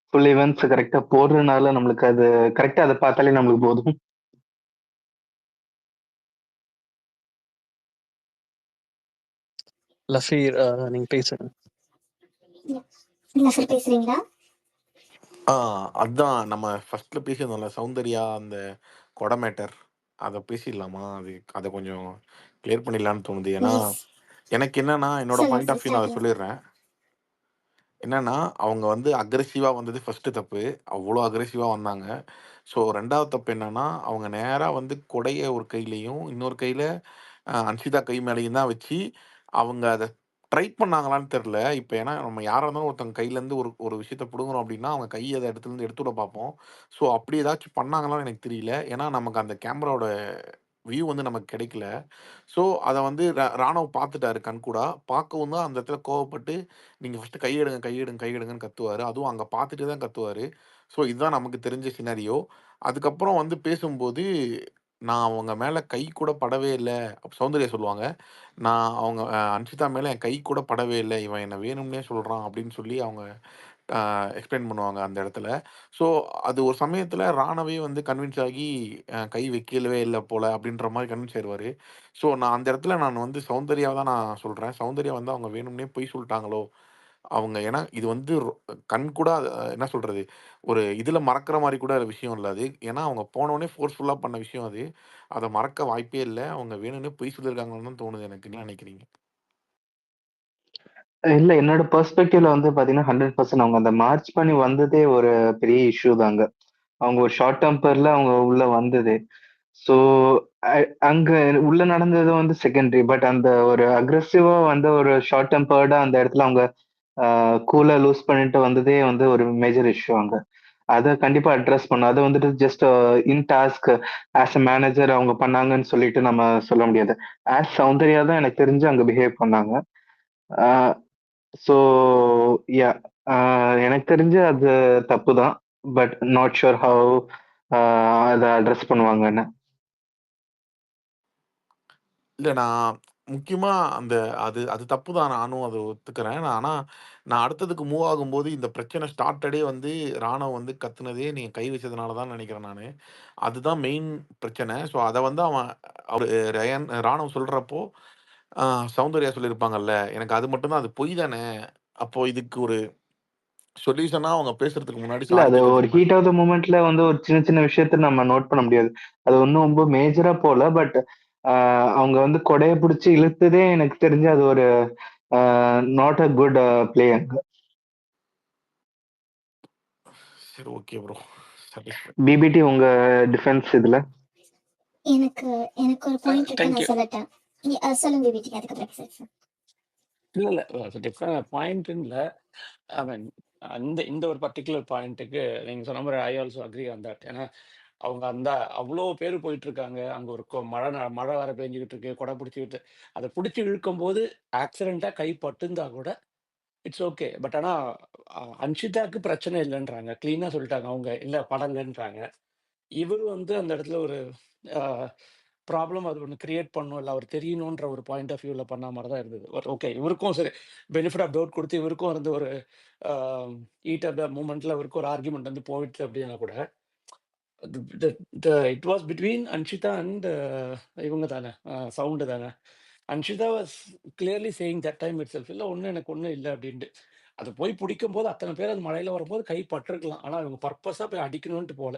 C: ஃபுல் ஈவெண்ட்ஸ் கரெக்டா போடுறதுனால நம்மளுக்கு அது கரெக்டா அதை பார்த்தாலே நம்மளுக்கு போதும்.
L: லஃபீர் நீங்க பேசுங்க.
F: இல்ல சார் பேசுறீங்களா?
A: அதான் நம்ம ஃபர்ஸ்ட்ல பேசியிருந்தோம்ல, சௌந்தர்யா அந்த கொடை மேட்டர். அத பேசிடலாமா? அத கொஞ்சம் கிளியர் பண்ணிடலான்னு தோணுது. ஏன்னா,
F: எஸ்.
A: எனக்கு என்னன்னா, என்னோட
F: சொல்லுங்க
A: பாயிண்ட்
F: சார்,
A: ஆஃப் வியூ நான் அத
F: ஸ்டார்ட் பண்ணுங்க.
A: சொல்லிடுறேன். என்னன்னா, அவங்க வந்து அக்ரெசிவா வந்தது ஃபர்ஸ்ட்டு தப்பு. அவ்ளோ அக்ரெசிவா வந்தாங்க. ஸோ 2வது தப்பு என்னன்னா, அவங்க நேரா வந்து கொடைய ஒரு கையிலயும், இன்னொரு கையில அன்ஷிதா கை மேலயும் தான் வச்சு, அவங்க அத ட்ரை பண்ணாங்களான்னு தெரியல. இப்ப ஏன்னா நம்ம யாரா இருந்தாலும் ஒருத்தவங்க கையிலேருந்து ஒரு ஒரு விஷயத்த புடுங்குறோம் அப்டின்னா, அவங்க கை அத இடத்துலருந்து எடுத்து விட பார்ப்போம். ஸோ அப்படி ஏதாச்சும் பண்ணாங்களான்னு எனக்கு தெரியல. ஏன்னா நமக்கு அந்த கேமராவோட வியூ வந்து நமக்கு கிடைக்கல. ஸோ அத வந்து ராணவ் பார்த்துட்டாரு கண்கூடா. பார்க்கவும் தான் அந்த இடத்துல கோவப்பட்டு, "நீங்க ஃபர்ஸ்ட்டு கை எடுங்க, கை எடுங்க, கை எடுங்கன்னு" கத்துவாரு. அதுவும் அங்க பார்த்துட்டு தான் கத்துவாரு. ஸோ இதுதான் நமக்கு தெரிஞ்ச சினாரியோ. அதுக்கப்புறம் வந்து பேசும்போது, "நான் அவங்க மேல கை கூட படவே இல்ல." சௌந்தர்யா சொல்லுவாங்க. "நான் அவங்க அன்ஷிதா மேல என் கை கூட படவே இல்ல. இவன் என்ன வேணும்னே சொல்றான்." அப்படின்னு சொல்லி அவங்க எக்ஸ்பிளைன் பண்ணுவாங்க அந்த இடத்துல. ஸோ அது ஒரு சமயத்துல ராணவே வந்து கன்வின்ஸ் ஆகி கை வைக்கலவே இல்ல போல அப்படின்ற மாரி கன்வின்ஸ் ஆயிருவாரு. ஸோ நான் அந்த இடத்துல நான் வந்து சௌந்தர்யாவ தான் நான் சொல்றேன். சௌந்தர்யா வந்து அவங்க வேணும்னே பொய் சொல்ட்டாங்களோ! அவங்க ஏன்னா இது வந்து கண்கூடா என்ன சொல்றது? ஒரு இதுல மறக்கிற மாரி கூட விஷயம் இல்ல அது. ஏன்னா அவங்க போனோனே ஃபோர்ஸ்ஃபுல்லா பண்ண விஷயம் அது. அத மறக்க வாய்ப்பே இல்ல. அவங்க வேணும்னே பொய் சொல்லியிருக்காங்கன்னு தான் தோணுது எனக்கு. என்ன நினைக்கிறீங்க?
C: இல்ல என்னோட பெர்ஸ்பெக்டிவ்ல வந்து பார்த்தீங்கன்னா, 100% அவங்க அந்த மார்ச் பண்ணி வந்ததே ஒரு பெரிய இஷ்யூ தாங்க. அவங்க ஒரு ஷார்ட் டெம்பர்ல அவங்க உள்ள வந்ததே. ஸோ அ அங்க உள்ள நடந்தது வந்து செகண்டரி. பட் அந்த ஒரு அக்ரெசிவா வந்து ஒரு ஷார்ட் டெம்பர்டா அந்த இடத்துல அவங்க அ கூலா லூஸ் பண்ணிட்டு வந்ததே வந்து ஒரு மேஜர் இஷ்யூ அங்க. அத கண்டிப்பா அட்ரஸ் பண்ணணும். அது வந்துட்டு just in task as a manager அவங்க பண்ணாங்கன்னு சொல்லிட்டு நம்ம சொல்ல முடியாது. ஆஸ் சௌந்தர்யா தான் எனக்கு தெரிஞ்சு அங்க பிஹேவ் பண்ணாங்க. அ ஸோ யாஹ் அ எனக்கு தெரிஞ்சு அது தப்பு தான். பட் நாட் ஷூர் ஹவ் அ அத அட்ரஸ் பண்ணுவாங்கன்னு.
A: இல்ல நான் முக்கியமா அந்த அது அது தப்பு தான். நானும் அத ஒத்துக்கிறேன். ஆனா, நான் அடுத்ததுக்கு மூவ் ஆகும்போது இந்த பிரச்சனை ஸ்டார்ட்டடே வந்து ராணுவம் வந்து கத்துனதே நீங்க கை வச்சதுனால தான் நெனைக்கிறேன் நானு. அதுதான் மெயின் பிரச்சனை. ஸோ அத வந்து அவரு ராணுவம் சொல்றப்போ, அ சௌந்தர்யா சொல்லியிருப்பாங்கல்ல, எனக்கு அது மட்டும் தான் அது பொய் தானே! அப்போ இதுக்கு ஒரு சொல்யூஷனா அவங்க பேசுறதுக்கு முன்னாடி,
C: இல்ல
A: சாரி
C: அது ஒரு
A: கேட்கறதுக்கு முன்னாடி
C: ஹீட் ஆஃப் த மொமெண்ட்ல வந்து ஒரு சின்ன சின்ன விஷயத்த நம்ம நோட் பண்ண முடியாது. அது ஒண்ணும் ரொம்ப மேஜரா போல. பட் அவங்க வந்து கொடைய புடிச்சு இழுத்ததே எனக்கு தெரிஞ்சு அது ஒரு அ நாட் அ குட் பிளே அங்க.
A: சரி ஓகே ப்ரோ. சாட்டிஸ்ஃபைட்.
C: பிபிடி உங்க டிஃபென்ஸ் இதுல?
F: எனக்கு எனக்கு ஒரு பாயிண்ட் இருக்கு,
M: தேங்க்
F: நான்
M: யூ.
F: சொல்லட்டா? சொல்லுங்க பிபிடி, அதுக்கப்புறம் பேசுறேன் சார்.
M: இல்ல டிஃபரெண்ட் பாயிண்ட்னு இல்ல. ஐ மீன் இந்த ஒரு பர்ட்டிகுலர் பாயிண்ட்டுக்கு நீங்க சொன்ன மாரி I also agri on that. ஏன்னா, அவங்க அவ்ளோ பேரு போயிட்டுருக்காங்க. அங்க ஒரு மழை வேற பெஞ்சுகிட்டு இருக்கு. கொடை புடிச்சுக்கிட்டு அத புடிச்சு இழுக்கும்போது ஆக்சிடென்ட்டா கை பட்டுருந்தா கூட இட்ஸ் ஓகே. பட் ஆனா அன்ஷிதாக்கு பிரச்சனை இல்லன்றாங்க. கிளீனா சொல்லிட்டாங்க அவங்க. இல்ல படலன்றாங்க. இவரு வந்து அந்த இடத்துல ஒரு அ ப்ராப்ளம் அது ஒண்ணு கிரியேட் பண்ணும். இல்ல அவர் தெரியணுன்ற ஒரு பாயிண்ட் ஆஃப் வியூல பண்ண மாரி தான் இருந்தது. ஓகே, இவருக்கும் சரி பெனிஃபிட் ஆஃப் டவுட் குடுத்து இவருக்கும் வந்து ஒரு அ ஹீட் ஆஃப் த மூமெண்ட்ல இவருக்கும் ஒரு ஆர்கியூமென்ட் வந்து போயிடுச்சு அப்டின்னா கூட, the the the it was between Anshitha and இவங்க தானே சவுண்ட் தானே. Anshitha was clearly saying that time itself இல்ல ஒண்ணும் எனக்கு ஒண்ணும் இல்ல அப்டின்ட்டு. அது போய் புடிக்கும்போது அத்தன பேர் அது மழையில வரும்போது கை பட்டுருக்கலாம். ஆனா இவங்க பர்ப்பஸா போய் அடிக்கணுன்ட்டு போல.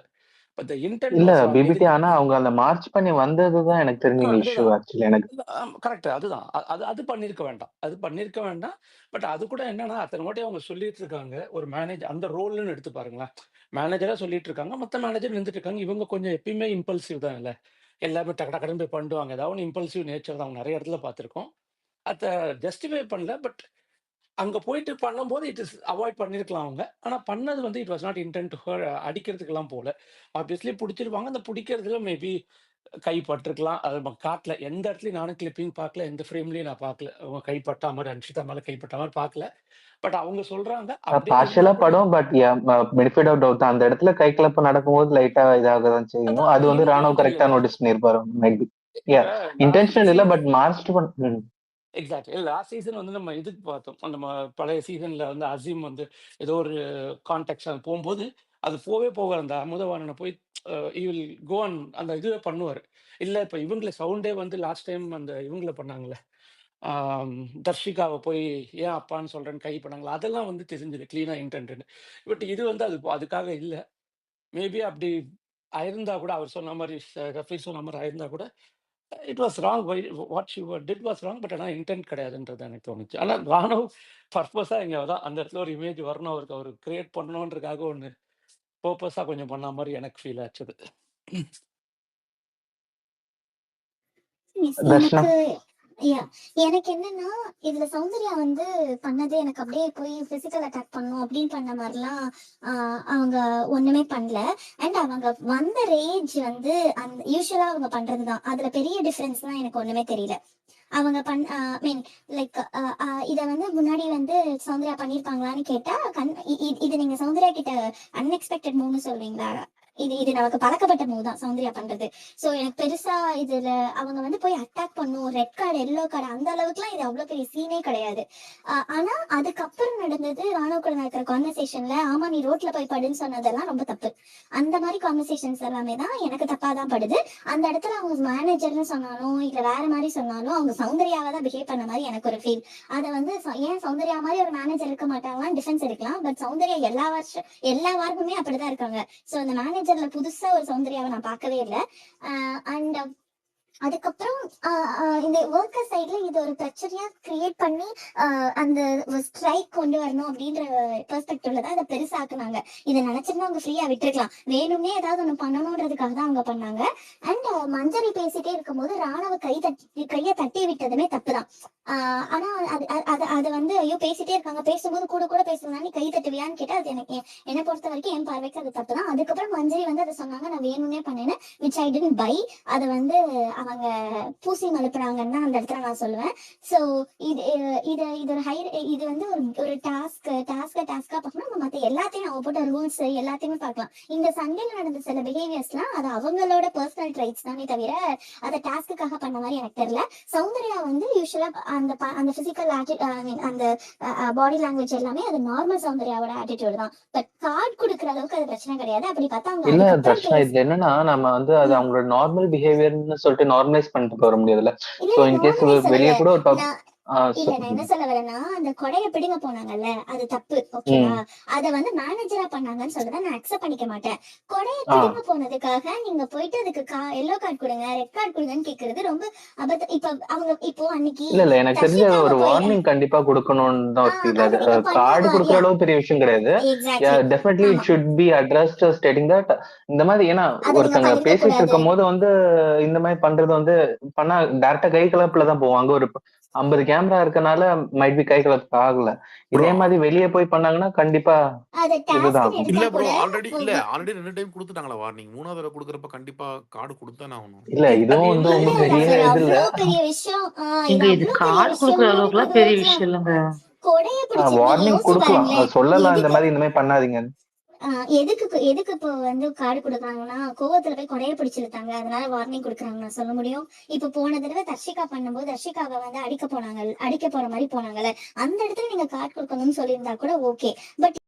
M: பட் த இன்டென்ட்
C: இல்ல
M: வாஸ் ராங்.
C: பிபிடி
M: எதுக்கு?
C: ஆனா அவங்க அந்த மார்ச் பண்ணி வந்தது தான் எனக்கு தெரிஞ்சு இங்க இஷ்யூ
M: அதுதான்.
C: ஆக்சுவலி எனக்கு.
M: இல்ல கரெக்ட். அதுதான். அது அது பண்ணியிருக்க வேண்டாம். அது பண்ணியிருக்க வேண்டாம். பட் அது கூட என்னன்னா, அத்தன வாட்டி அவங்க சொல்லிட்டு இருக்காங்க. ஒரு அந்த ரோல்ன்னு எடுத்து பாருங்களேன். மேனேஜரா சொல்லிட்டு இருக்காங்க. மத்த மேனேஜர் நின்னுட்டு இருக்காங்க. இவங்க கொஞ்சம் எப்பயுமே இம்பல்சிவ் தான் இல்ல. எல்லாமே டக்கு டக்குன்னு போய் பண்ணிடுவாங்க. ஏதாவது ஒண்ணு இம்பல்சிவ் நேச்சர் தான். அவங்க நெறைய இடத்துல பார்த்துருக்கோம். அத ஜஸ்டிஃபை பண்ணல. பட் அங்க போயிட்டு பண்ணும்போது இட் இஸ் அவாய்ட் பண்ணியிருக்கலாம் அவங்க. ஆனா பண்ணது வந்து it was not intent to அடிக்கிறதுக்கெல்லாம் போல. ஆப்வியஸ்லி புடிச்சிருப்பாங்க. அந்த புடிக்கிறதுல மேபி கை பட்டுருக்கலாம். அது நம்ம காட்டல. எந்த இடத்துலயும் நானும் கிளிப்பிங் பார்க்கல. எந்த ஃப்ரேம்லயும் நான் பார்க்கல. அவங்க கை பட்டா மாரி அன்ஷிதா மேல கை பட்டா மாரி பார்க்கல. பட் அவங்க சொல்றாங்க. அப்படியே இருந்தா
C: பார்ஷியலா
M: கூட
C: படும். பட் பெனிஃபிட் ஆஃப் டவுட் அந்த இடத்துல கை கலப்பு நடக்கும்போது லைட்டா இதாக தான் செய்யும்.
M: அதான்
C: அது வந்து ராணுவ
M: இவங்களுக்கும்
C: கரெக்ட்டா
M: தெரியும்ல.
C: நோட்டீஸ் பண்ணியிருப்பாரு. மேபி. யா
M: இப்ப லாஸ்ட்
C: இன்டென்ஷனல் இல்ல. But
M: season
C: marched
M: exactly. Last season வந்து நம்ம இதுக்கு பார்த்தோம். நம்ம பழைய சீசன்ல வந்து அசீம் வந்து ஏதோ ஒரு கான்டெக்ஸ்ட் போம்போது, அது போகாது. அந்த அமுதவாணன போய் ஹி வில் கோ ஆன் அந்த இதுவே பண்ணுவாரு. இல்ல இப்ப இவங்கள சவுண்டே வந்து லாஸ்ட் டைம் அந்த இவங்கள பண்ணாங்கல்ல. தர்ஷிகாவை போய் ஏன் அப்பான்னு சொல்றேன்னு கை பண்ணாங்களா, அதெல்லாம் வந்து தெரிஞ்சது கிளீனா இன்டென்டட். பட் இது வந்து அதுக்காக இல்லை. மேபி அப்படி ஆயிருந்தா கூட அவர் சொன்ன மாதிரி ரஃபீர் சொன்ன மாதிரி ஆயிருந்தா கூட it was wrong. What she did was wrong. But ஆனால் இன்டென்ட் கிடையாதுன்றது எனக்கு தோணுச்சு. ஆனால் ராணுவ பர்பஸாக இங்கே தான் அந்த இடத்துல ஒரு இமேஜ் வரணும், அவருக்கு அவர் கிரியேட் பண்ணணுன்றதுக்காக ஒன்று பர்பஸாக கொஞ்சம் பண்ண மாதிரி எனக்கு ஃபீல் ஆச்சுது.
C: தர்ஷனா
F: எனக்கு என்னன்னா இதுல சௌந்தர்யா வந்து பண்ணது எனக்கு அப்படியே போய் பிசிக்கல் அட்டாக் பண்ணும் அப்படின்னு பண்ண மாதிரிலாம் அவங்க ஒண்ணுமே பண்ணல. அண்ட் அவங்க வந்த ரேஜ் வந்து அந்த யூஸ்வலா அவங்க பண்றதுதான். அதுல பெரிய டிஃபரன்ஸ்லாம் எனக்கு ஒண்ணுமே தெரியல. அவங்க மீன் லைக் இத வந்து முன்னாடி வந்து சௌந்தர்யா பண்ணிருப்பாங்களான்னு கேட்டா இது நீங்க சௌந்தர்யா கிட்ட அன்எக்ஸ்பெக்டட் மூவ்னு சொல்வீங்களா? இது நமக்கு பழக்கப்பட்ட மூவ் தான் சௌந்தர்யா பண்றது. சோ எனக்கு பெருசா இதுல அவங்க வந்து போய் அட்டாக் பண்ணும், ரெட் கார்டு எல்லோ கார்டு அந்த அளவுக்குலாம் இது அவ்வளவு பெரிய சீனே கிடையாது. ஆனா அதுக்கப்புறம் நடந்தது ராணுவ கூட நடக்கிற கான்வர்சேஷன்ல, ஆமா நீ ரோட்ல போய் படுன்னு சொன்னதெல்லாம் ரொம்ப தப்பு. அந்த மாதிரி கான்வர்சேஷன்ஸ் எல்லாமே தான் எனக்கு தப்பா தான் படுது. அந்த இடத்துல அவங்க மேனேஜர்னு சொன்னாலும் இல்ல வேற மாதிரி சொன்னாலும் அவங்க சௌந்தர்யாவை தான் பிஹேவ் பண்ண மாதிரி எனக்கு ஒரு ஃபீல். அதை வந்து ஏன் சௌந்தர்யா மாதிரி ஒரு மேனேஜர் இருக்க மாட்டாங்களான்னு டிஃபென்ஸ் எடுக்கலாம். பட் சௌந்தர்யா எல்லா வாரமுமே அப்படிதான் இருக்காங்க. சோ அந்த மேனேஜர்ல புதுசா ஒரு சௌந்தர்யாவை நான் பார்க்கவே இல்லை. அண்ட் அதுக்கப்புறம் இந்த ஒர்க்கர் சைட்ல இது ஒரு பிரச்சனையா கிரியேட் பண்ணி அந்த ஸ்ட்ரைக் கொண்டு வரணும் அப்படின்ற பெர்ஸ்பெக்டிவ்ல தான் இதை பெருசாக்குனாங்க. இதை நினைச்சிருந்தா அவங்க ஃப்ரீயா விட்டுருக்கலாம். வேணும்னே ஏதாவது ஒண்ணு பண்ணணும்ன்றதுக்காக தான் அவங்க பண்ணாங்க. அண்ட் மஞ்சரி பேசிட்டே இருக்கும்போது ராணுவ கையை தட்டி விட்டதுமே தப்புதான். ஆனா அது வந்து ஐயோ பேசிட்டே இருக்காங்க, பேசும்போது கூட பேசுனா நீ கை தட்டுவியான்னு கேட்டா அது எனக்கு என்னை பொறுத்த வரைக்கும் என் பார்வைக்கு அது தப்புதான். அதுக்கப்புறம் மஞ்சரி வந்து அதை சொன்னாங்க, நான் வேணும்னே பண்ணேன்னு, விச் ஐ டிடன்ட் பை. அதை வந்து அவங்க பூசி மலுப்புறாங்கன்னு தான் அந்த இடத்துல நான் சொல்லுவேன். ஸோ இது வந்து ஒரு டாஸ்கா பார்க்கணும். நம்ம மற்ற எல்லாத்தையும் நம்ம போட்ட ரூல்ஸ் எல்லாத்தையுமே பார்க்கலாம். இந்த சண்டேல நடந்த சில பிஹேவியர்ஸ்லாம் அது அவங்களோட பர்சனல் ட்ரைட்ஸ் தானே தவிர அதை டாஸ்க்குக்காக பண்ண மாதிரி எனக்கு தெரியல. சௌந்தர்யா வந்து யூஸ்வலா அந்த பிசிக்கல் அந்த பாடி லாங்குவேஜ் எல்லாமே அது நார்மல் சௌந்தர்யாவோட ஆட்டிடியூட் தான். பட் கார்டு கொடுக்குற அளவுக்கு அது பிரச்சனை கிடையாது. அப்படி பார்த்தா அவங்க
C: இல்ல தர்ஷனா, இது என்னன்னா நம்ம வந்து அது அவங்களோட நார்மல் பிஹேவியர்னு சொல்லிட்டு நார்மலைஸ் பண்ணிட்டு வர முடியாதுல்ல. சோ இன் கேஸ் வெளியே கூட ஒரு
F: இல்ல நான் என்ன சொல்ல வரேன்னா, அந்த கொடையை பிடிங்க போனாங்கல்ல அது தப்பு. ஓகேவா? அத வந்து மேனேஜரா பண்ணாங்கன்னு சொல்றத நான் அக்செப்ட் பண்ணிக்க மாட்டேன். கொடையை பிடிங்க போனதுக்காக நீங்க போயிட்டு அதுக்கு எல்லோ கார்டு கொடுங்க ரெட் கார்டு கொடுங்கன்னு கேக்குறது ரொம்ப அபத்தம். இப்ப அவங்க இப்போ அன்னைக்கு
C: இல்ல எனக்கு தெரிஞ்ச ஒரு வார்னிங் கண்டிப்பா கொடுக்கணும்னு தான் ஒரு ஃபீல். அது கார்டு கொடுக்குற அளவு பெரிய விஷயம் கிடையாது. Definitely it should be addressed stating that இந்த மாதிரி. ஏன்னா ஒருத்தங்க பேசிட்டு இருக்கும் போது வந்து இந்த மாதிரி பண்றது வந்து பண்ணா டைரக்டா கை கலப்புல தான் போவாங்க. ஒரு 50 கேமரா இருக்கனால மைட் பி கை கலப்பு ஆகல. இதே மாதிரி வெளியே போய் பண்ணாங்கன்னா கண்டிப்பா இதுதான்.
A: இல்ல ப்ரோ, ஆல்ரெடி 2 டைம் கொடுத்துட்டாங்களா வார்னிங்? 3வது தடவை கொடுக்கறப்ப கண்டிப்பா கார்டு கொடுத்தானே ஆகணும்.
C: இல்ல இதுவும் வந்து ஒன்றும் பெரிய இது இல்ல.
N: இது கார்டு கொடுக்குற அளவுக்குலாம் பெரிய விஷயம் இல்லைங்க.
C: வார்னிங் கொடுக்கலாம், சொல்லலாம் இந்த மாதிரி பண்ணாதீங்க.
F: எதுக்கு இப்போ வந்து கார்டு கொடுக்குறாங்கன்னா கோவத்துல போய் கொடைய பிடிச்சிருத்தாங்க, அதனால வார்னிங் கொடுக்குறாங்க நான் சொல்ல முடியும். இப்ப போன தடவை தர்ஷிகா பண்ணும்போது தர்ஷிகாவை வந்து அடிக்க போற மாதிரி போனாங்கல்ல, அந்த இடத்துல நீங்க கார்டு கொடுக்கணும்னு சொல்லியிருந்தா கூட ஓகே. பட்